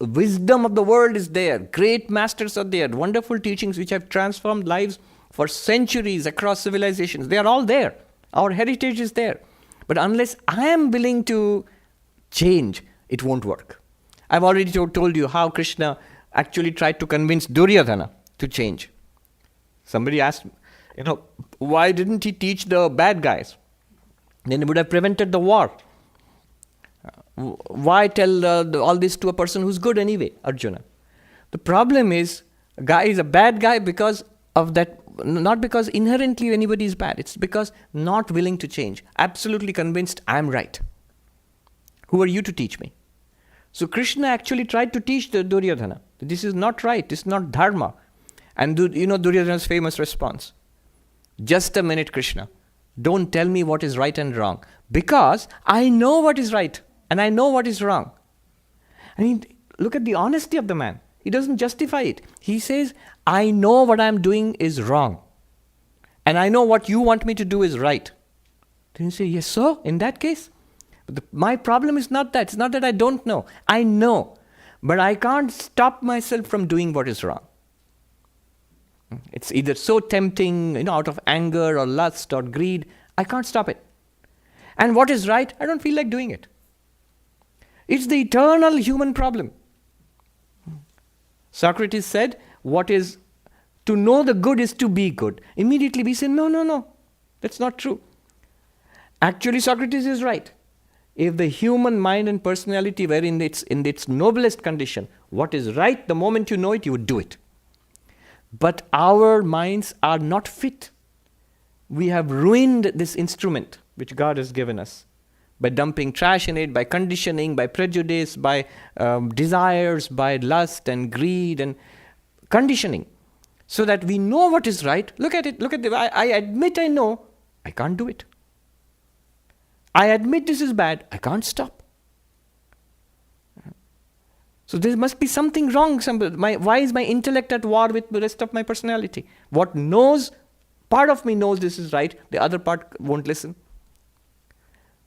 wisdom of the world is there. Great masters are there. Wonderful teachings which have transformed lives for centuries across civilizations. They are all there. Our heritage is there. But unless I am willing to change, it won't work. I've already told you how Krishna actually tried to convince Duryodhana to change. Somebody asked, why didn't he teach the bad guys? Then he would have prevented the war. Why tell all this to a person who's good anyway, Arjuna? The problem is, a guy is a bad guy because of that, not because inherently anybody is bad. It's because not willing to change. Absolutely convinced I'm right. Who are you to teach me? So Krishna actually tried to teach the Duryodhana. This is not right. This is not dharma. And Duryodhana's famous response. Just a minute, Krishna. Don't tell me what is right and wrong. Because I know what is right. And I know what is wrong. I mean, look at the honesty of the man. He doesn't justify it. He says, I know what I'm doing is wrong. And I know what you want me to do is right. Then you say, yes, so in that case? But my problem is not that. It's not that I don't know. I know. But I can't stop myself from doing what is wrong. It's either so tempting, out of anger or lust or greed. I can't stop it. And what is right, I don't feel like doing it. It's the eternal human problem. Socrates said, to know the good is to be good. Immediately we say, no, that's not true. Actually, Socrates is right. If the human mind and personality were in its noblest condition, what is right, the moment you know it, you would do it. But our minds are not fit. We have ruined this instrument which God has given us by dumping trash in it, by conditioning, by prejudice, by desires, by lust and greed and conditioning. So that we know what is right. Look at it. I admit I know. I can't do it. I admit this is bad. I can't stop. So there must be something wrong. Why is my intellect at war with the rest of my personality? Part of me knows this is right. The other part won't listen.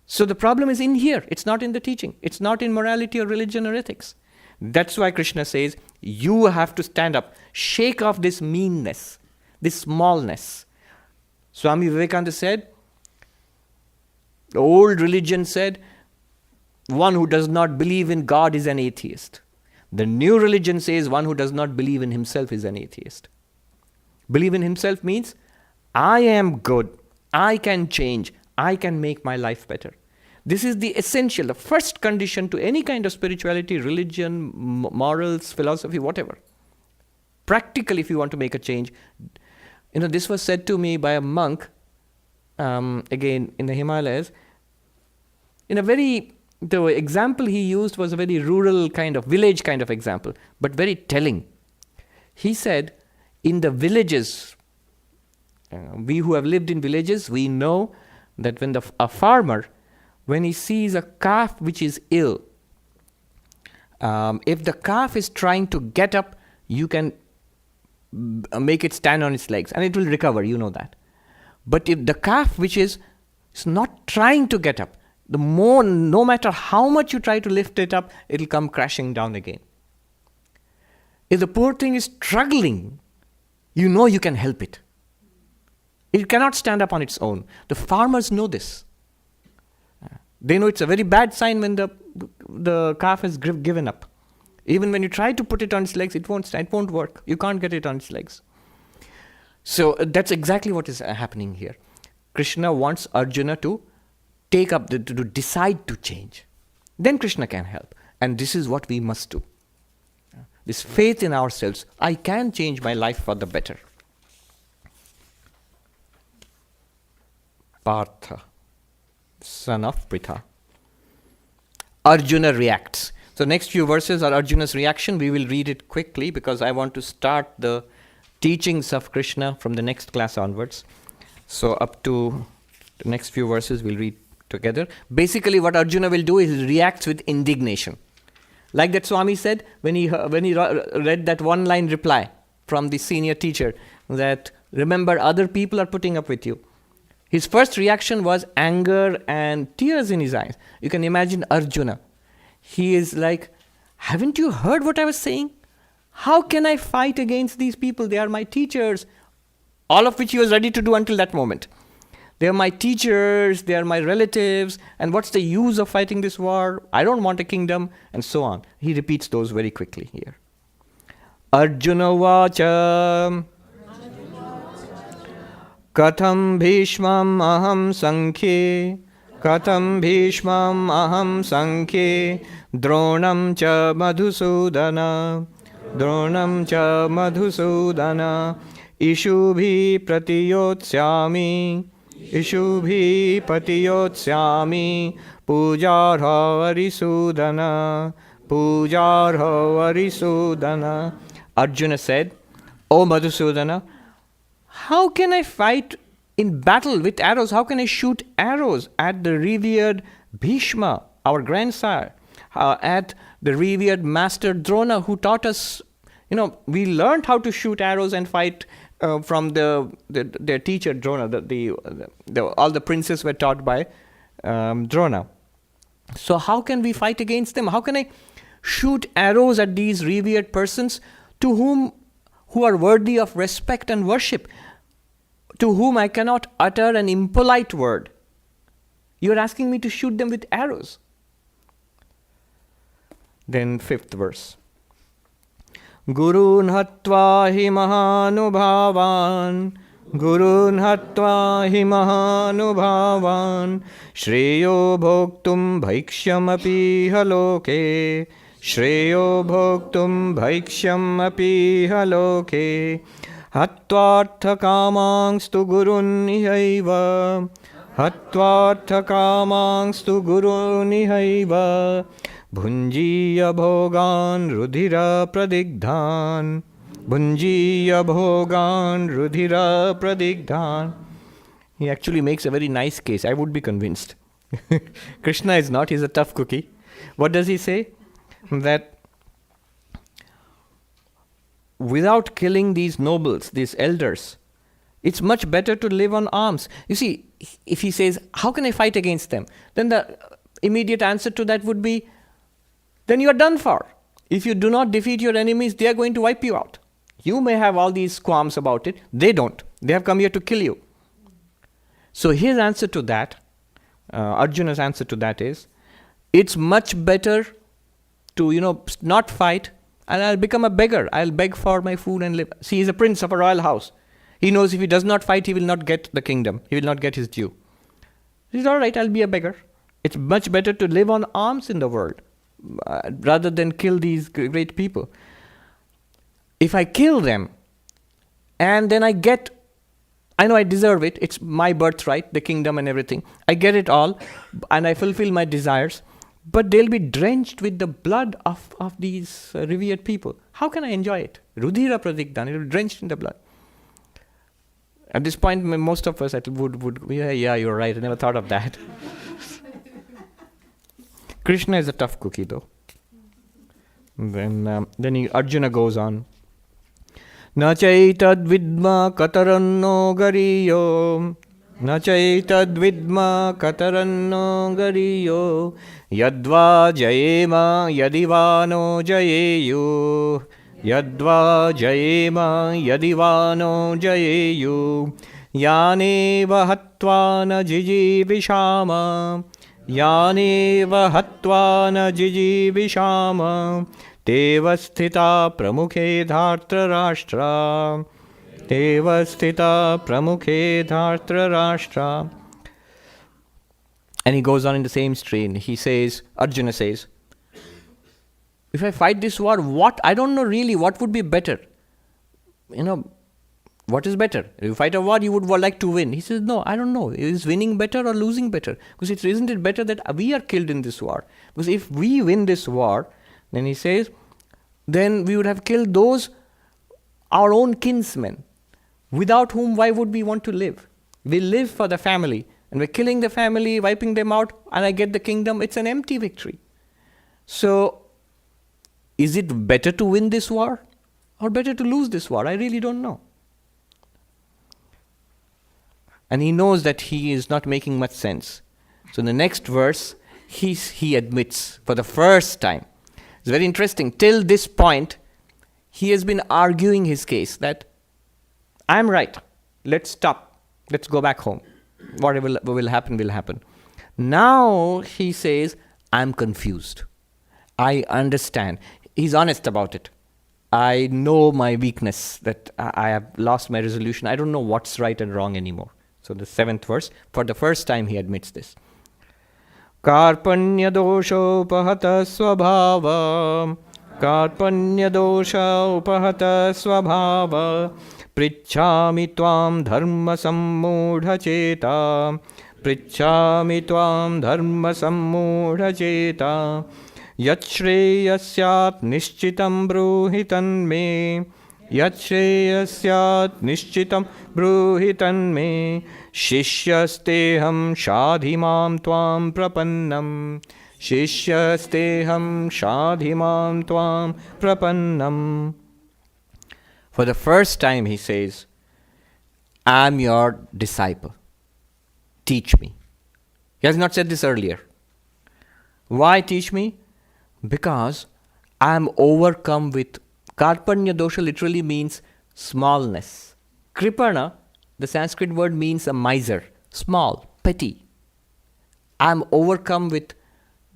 So the problem is in here. It's not in the teaching. It's not in morality or religion or ethics. That's why Krishna says, you have to stand up. Shake off this meanness, this smallness. Swami Vivekananda said, the old religion said, one who does not believe in God is an atheist. The new religion says one who does not believe in himself is an atheist. Believe in himself means, I am good, I can change, I can make my life better. This is the essential, the first condition to any kind of spirituality, religion, morals, philosophy, whatever. Practically, if you want to make a change. This was said to me by a monk, again in the Himalayas. The example he used was a very rural kind of, village kind of example, but very telling. He said, in the villages, we who have lived in villages, we know that when a farmer, when he sees a calf which is ill, If the calf is trying to get up, you can make it stand on its legs and it will recover, you know that. But if the calf which is not trying to get up, no matter how much you try to lift it up, it will come crashing down again. If the poor thing is struggling, you know you can help it. It cannot stand up on its own. The farmers know this. They know it's a very bad sign when the calf has given up. Even when you try to put it on its legs, it won't work. You can't get it on its legs. So that's exactly what is happening here. Krishna wants Arjuna to take up, to decide to change. Then Krishna can help. And this is what we must do. This faith in ourselves. I can change my life for the better. Partha, son of Pritha. Arjuna reacts. So next few verses are Arjuna's reaction. We will read it quickly because I want to start the teachings of Krishna from the next class onwards. So up to the next few verses we'll read together. Basically what Arjuna will do is he reacts with indignation. Like that Swami said when he read that one-line reply from the senior teacher that remember other people are putting up with you. His first reaction was anger and tears in his eyes. You can imagine Arjuna. He is like, haven't you heard what I was saying? How can I fight against these people? They are my teachers. All of which he was ready to do until that moment. They are my teachers, they are my relatives, and what's the use of fighting this war? I don't want a kingdom, and so on. He repeats those very quickly here. Arjuna vacha Katham bhishmam aham sankhye Katham bhishmam aham sankhye Dronam cha madhusudana Dronam cha madhusudana Ishubhi pratiyotsyami Ishubhi patiyotsyami Pujarha varisudana Pujarha varisudana. Arjuna said, O Madhusudana, how can I fight in battle with arrows? How can I shoot arrows at the revered Bhishma, our grandsire, at the revered master Drona, who taught us, we learned how to shoot arrows and fight from their teacher Drona. All the princes were taught by Drona. So how can we fight against them? How can I shoot arrows at these revered persons who are worthy of respect and worship, to whom I cannot utter an impolite word? You are asking me to shoot them with arrows. Then 5th verse. Gurun hatva hi mahanubhavan Gurun hatva hi mahanubhavan Shreyo bhoktum bhaikshyam api haloke Shreyo bhoktum bhaikshyam api haloke Hatvartha kamangstu gurun ihaiva Hatvartha kamangstu gurun ihaiva Bhunjiya bhogan rudhira pradigdhan Bhunjiya bhogan rudhira pradigdhan. He actually makes a very nice case. I would be convinced. Krishna is not. He's a tough cookie. What does he say? That without killing these nobles, these elders, it's much better to live on alms. You see, if he says, how can I fight against them? Then the immediate answer to that would be, then you are done for. If you do not defeat your enemies, they are going to wipe you out. You may have all these qualms about it. They don't. They have come here to kill you. So his answer to that, Arjuna's answer to that is, it's much better to, not fight, and I'll become a beggar. I'll beg for my food and live. See, he's a prince of a royal house. He knows if he does not fight, he will not get the kingdom. He will not get his due. He's all right, I'll be a beggar. It's much better to live on alms in the world rather than kill these great people. If I kill them and then I know I deserve it, it's my birthright, the kingdom and everything. I get it all and I fulfill my desires, but they'll be drenched with the blood of these revered people. How can I enjoy it? Rudhira pradigdhan, it will be drenched in the blood. At this point, most of us would yeah, you're right, I never thought of that. Krishna is a tough cookie though. Then Arjuna goes on. Na chaitad vidma kataranno gariyo. Na chaitad vidma kataranno gariyo. Yadva jayema yadivano jayeyu. Yadva jayema yadivano jayeyu. Yaneva hatva na jijivishama. Yaneva hatva na jijivishama. Devasthita pramukhe dhartra rashtra. Devasthita pramukhe dhartra rashtra. And he goes on in the same strain. He says, Arjuna says, if I fight this war, I don't know really what would be better. What is better? If you fight a war, you would like to win. He says, no, I don't know. Is winning better or losing better? Because isn't it better that we are killed in this war? Because if we win this war, then he says, then we would have killed those, our own kinsmen, without whom why would we want to live? We live for the family, and we're killing the family, wiping them out, and I get the kingdom. It's an empty victory. So, is it better to win this war or better to lose this war? I really don't know. And he knows that he is not making much sense. So in the next verse, he admits for the first time. It's very interesting. Till this point, he has been arguing his case that I'm right. Let's stop. Let's go back home. Whatever will happen, will happen. Now he says, I'm confused. I understand. He's honest about it. I know my weakness, that I have lost my resolution. I don't know what's right and wrong anymore. So the 7th verse, for the first time he admits this. Karpanya dosha upahata swabhava. Karpanya dosha upahata swabhava. Prichhami tvam dharma sammudha cheta. Prichhami tvam dharma sammudha cheta. Yachreyasat nishchitam bruhitan me. Yachreyasat nishchitam bruhitan me. Shishyasteham shadhimam tvam prapannam. Shishyasteham shadhimam tvam prapannam. For the first time he says, I'm your disciple. Teach me. He has not said this earlier. Why teach me? Because I am overcome with Karpanya dosha literally means smallness. Kripana, the Sanskrit word, means a miser, small, petty. I am overcome with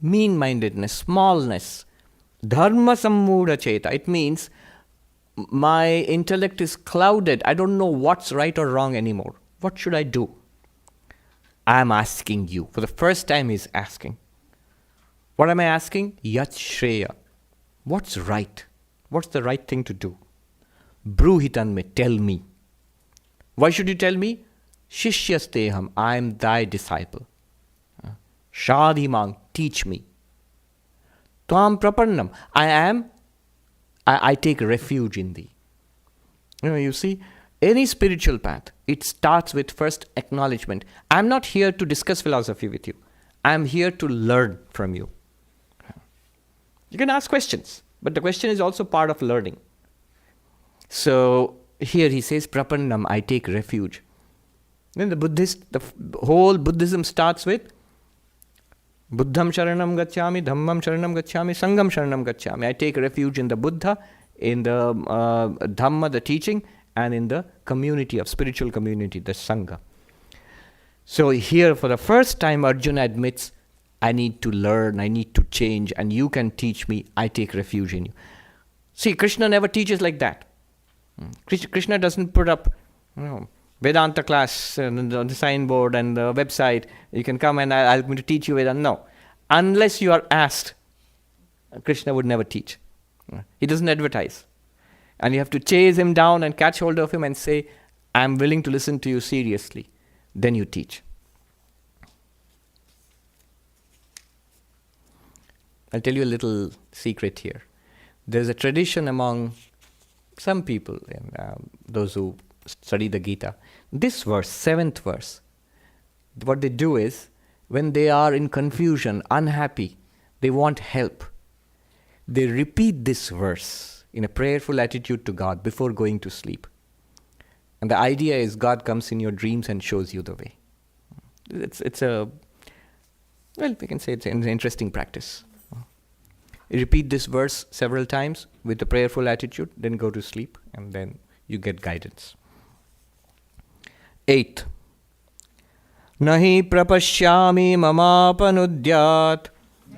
mean-mindedness, smallness. Dharma sammudha cheta. It means my intellect is clouded. I don't know what's right or wrong anymore. What should I do? I am asking you. For the first time he's asking. What am I asking? Yat Shreya. What's right? What's the right thing to do? Bruhitan me, tell me. Why should you tell me? Shishyasteham, I am thy disciple. Shadhimang, teach me. Tvam prapannam, I take refuge in thee. You see, any spiritual path, it starts with first acknowledgement. I'm not here to discuss philosophy with you. I'm here to learn from you. You can ask questions, but the question is also part of learning. So here he says, Prapannam, I take refuge. Then the whole Buddhism starts with Buddham Sharanam Gacchami, Dhammam Sharanam Gacchami, Sangham Sharanam Gacchami. I take refuge in the Buddha, in the Dhamma, the teaching, and in the community of spiritual community, the Sangha. So here for the first time Arjuna admits, I need to learn, I need to change, and you can teach me, I take refuge in you. See, Krishna never teaches like that. Krishna doesn't put up Vedanta class on the signboard and the website. You can come and I'm going to teach you Vedanta. No. Unless you are asked, Krishna would never teach. He doesn't advertise. And you have to chase him down and catch hold of him and say, I'm willing to listen to you seriously. Then you teach. I'll tell you a little secret here. There's a tradition among some people, those who study the Gita. This verse, 7th verse, what they do is, when they are in confusion, unhappy, they want help, they repeat this verse in a prayerful attitude to God before going to sleep. And the idea is God comes in your dreams and shows you the way. It's we can say it's an interesting practice. You repeat this verse several times with a prayerful attitude, then go to sleep, and then you get guidance. 8th. Nahi prapashyami mamapanudyat.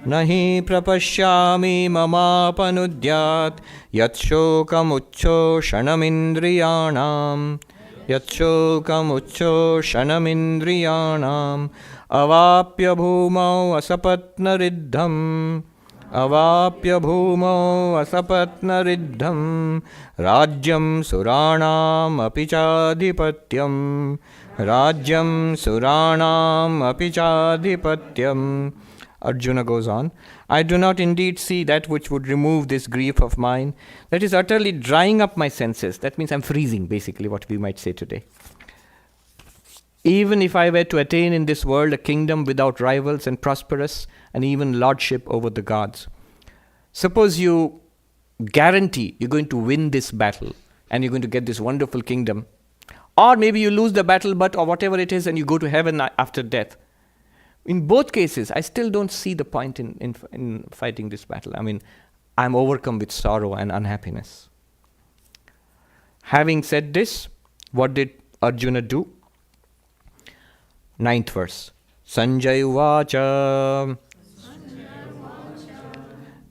Nahi prapashyami mamapanudyat. Yatshokam shanamindriyanam. Yatshokam shanamindriyanam. Avapya bhumau asapatnariddham. Avapya bhumau asapatnariddham. Rajyam suranam apichadhipatyam. Rajyam suranam apichadhipatyam. Arjuna goes on, I do not indeed see that which would remove this grief of mine, that is utterly drying up my senses. That means I'm freezing, basically, what we might say today. Even if I were to attain in this world a kingdom without rivals and prosperous, and even lordship over the gods. Suppose you guarantee you're going to win this battle, and you're going to get this wonderful kingdom. Or maybe you lose the battle, or whatever it is, and you go to heaven after death. In both cases, I still don't see the point in fighting this battle. I mean, I'm overcome with sorrow and unhappiness. Having said this, what did Arjuna do? 9th verse. Sanjay Vacha.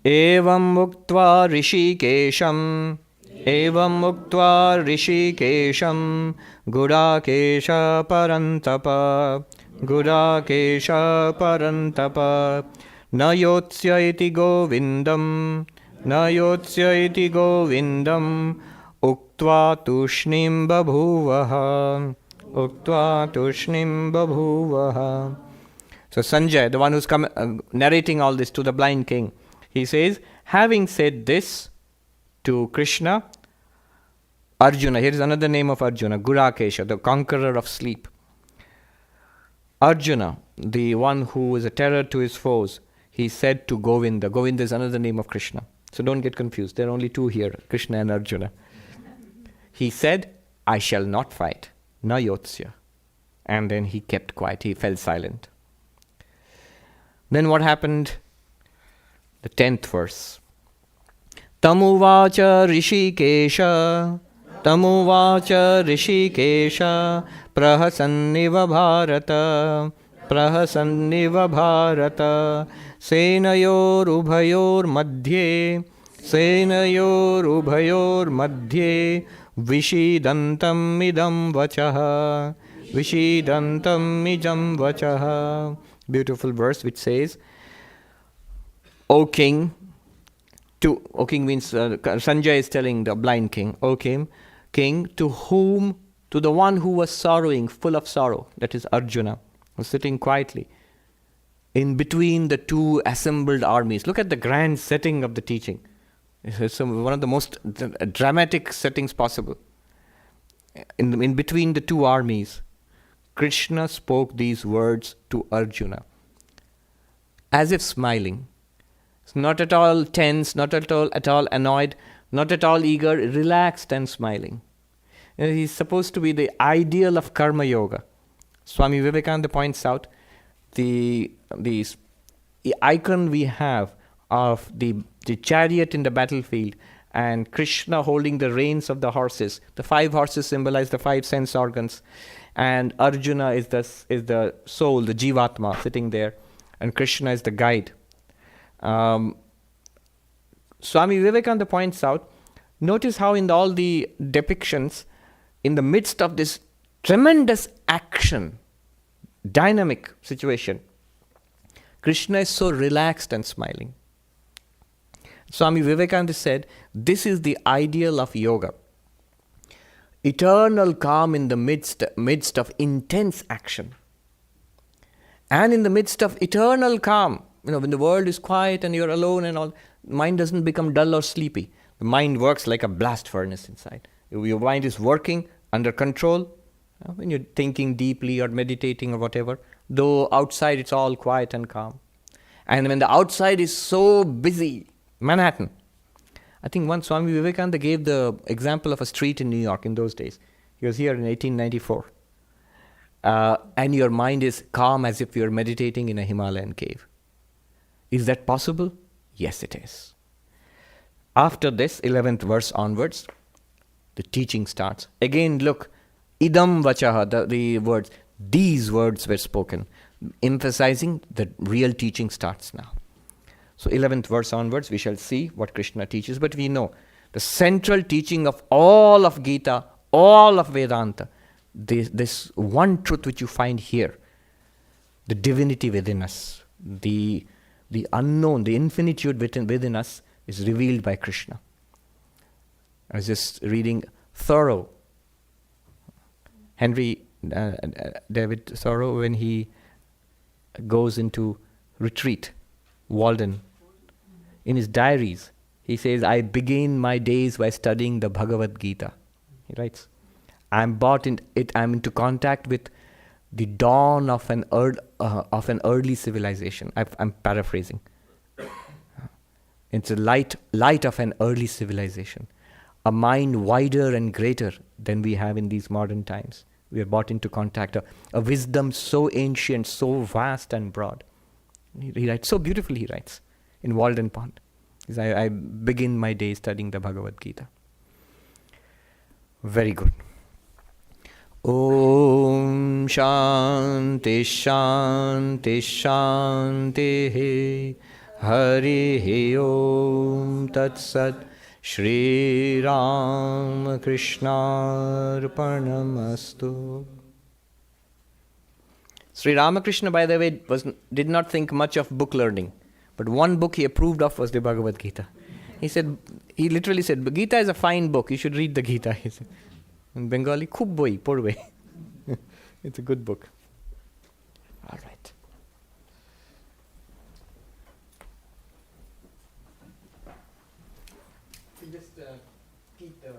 Evam muktva rishikesham. Evam muktva rishikesham. Gudakesha parantapa. Gudakesha parantapa. Na yotsya iti govindam. Na yotsya iti govindam. Uktva tushnim babhuvaha. Uktva tushnim babhuvaha. So Sanjay, the one who's narrating all this to the blind king, he says, having said this to Krishna, Arjuna, here is another name of Arjuna, Gudakesha, the conqueror of sleep. Arjuna, the one who is a terror to his foes, he said to Govinda. Govinda is another name of Krishna. So don't get confused. There are only two here, Krishna and Arjuna. He said, I shall not fight. Na yotsya. And then he kept quiet. He fell silent. Then what happened? The 10th verse. Tamuvacha rishikesha. Tamuvacha rishikesha. Prahasanniva bharata. Prahasanniva bharata. Senayor ubhayor madhye. Senayor ubhayor madhye. Vishidantam idam vachaha. Vishidantam idam vachaha. Beautiful verse which says, O king, O king means Sanjay is telling the blind king, O king, to the one who was sorrowing, full of sorrow, that is Arjuna, was sitting quietly in between the two assembled armies. Look at the grand setting of the teaching. It's one of the most dramatic settings possible. In between the two armies, Krishna spoke these words to Arjuna, as if smiling. Not at all tense, not at all annoyed, not at all eager, relaxed and smiling. He's supposed to be the ideal of karma yoga. Swami Vivekananda points out the icon we have of the chariot in the battlefield and Krishna holding the reins of the horses. The 5 horses symbolize the 5 sense organs, and Arjuna is the soul, the jivatma sitting there, and Krishna is the guide. Swami Vivekananda points out, notice how in all the depictions, in the midst of this tremendous action, dynamic situation, Krishna is so relaxed and smiling. Swami Vivekananda said, this is the ideal of yoga. Eternal calm in the midst of intense action. And in the midst of eternal calm, when the world is quiet and you're alone and all, mind doesn't become dull or sleepy. The mind works like a blast furnace inside. Your mind is working under control when you're thinking deeply or meditating or whatever, though outside it's all quiet and calm. And when the outside is so busy, Manhattan. I think once Swami Vivekananda gave the example of a street in New York in those days. He was here in 1894. And your mind is calm as if you're meditating in a Himalayan cave. Is that possible? Yes, it is. After this, 11th verse onwards, the teaching starts. Again, look, idam vachaha, the words, these words were spoken, emphasizing that real teaching starts now. So 11th verse onwards, we shall see what Krishna teaches, but we know the central teaching of all of Gita, all of Vedanta, this one truth which you find here, the divinity within us, the unknown, the infinitude within us is revealed by Krishna. I was just reading Thoreau, Henry David Thoreau, when he goes into retreat, Walden. In his diaries, he says, I begin my days by studying the Bhagavad Gita. He writes, I'm into contact with the dawn of an early civilization. I'm paraphrasing. It's a light of an early civilization. A mind wider and greater than we have in these modern times. We are brought into contact. A wisdom so ancient, so vast and broad. He writes, so beautifully he writes, in Walden Pond. He says, I begin my day studying the Bhagavad Gita. Very good. Om Shanti Shanti Shanti Hari Om Tat Sat Shri Ram Krishna Arpanamastu. Sri Ramakrishna, by the way, did not think much of book learning. But one book he approved of was the Bhagavad Gita. He literally said, Gita is a fine book, you should read the Gita. He said. In Bengali, khub boi, porbe. It's a good book. All right. Just keep the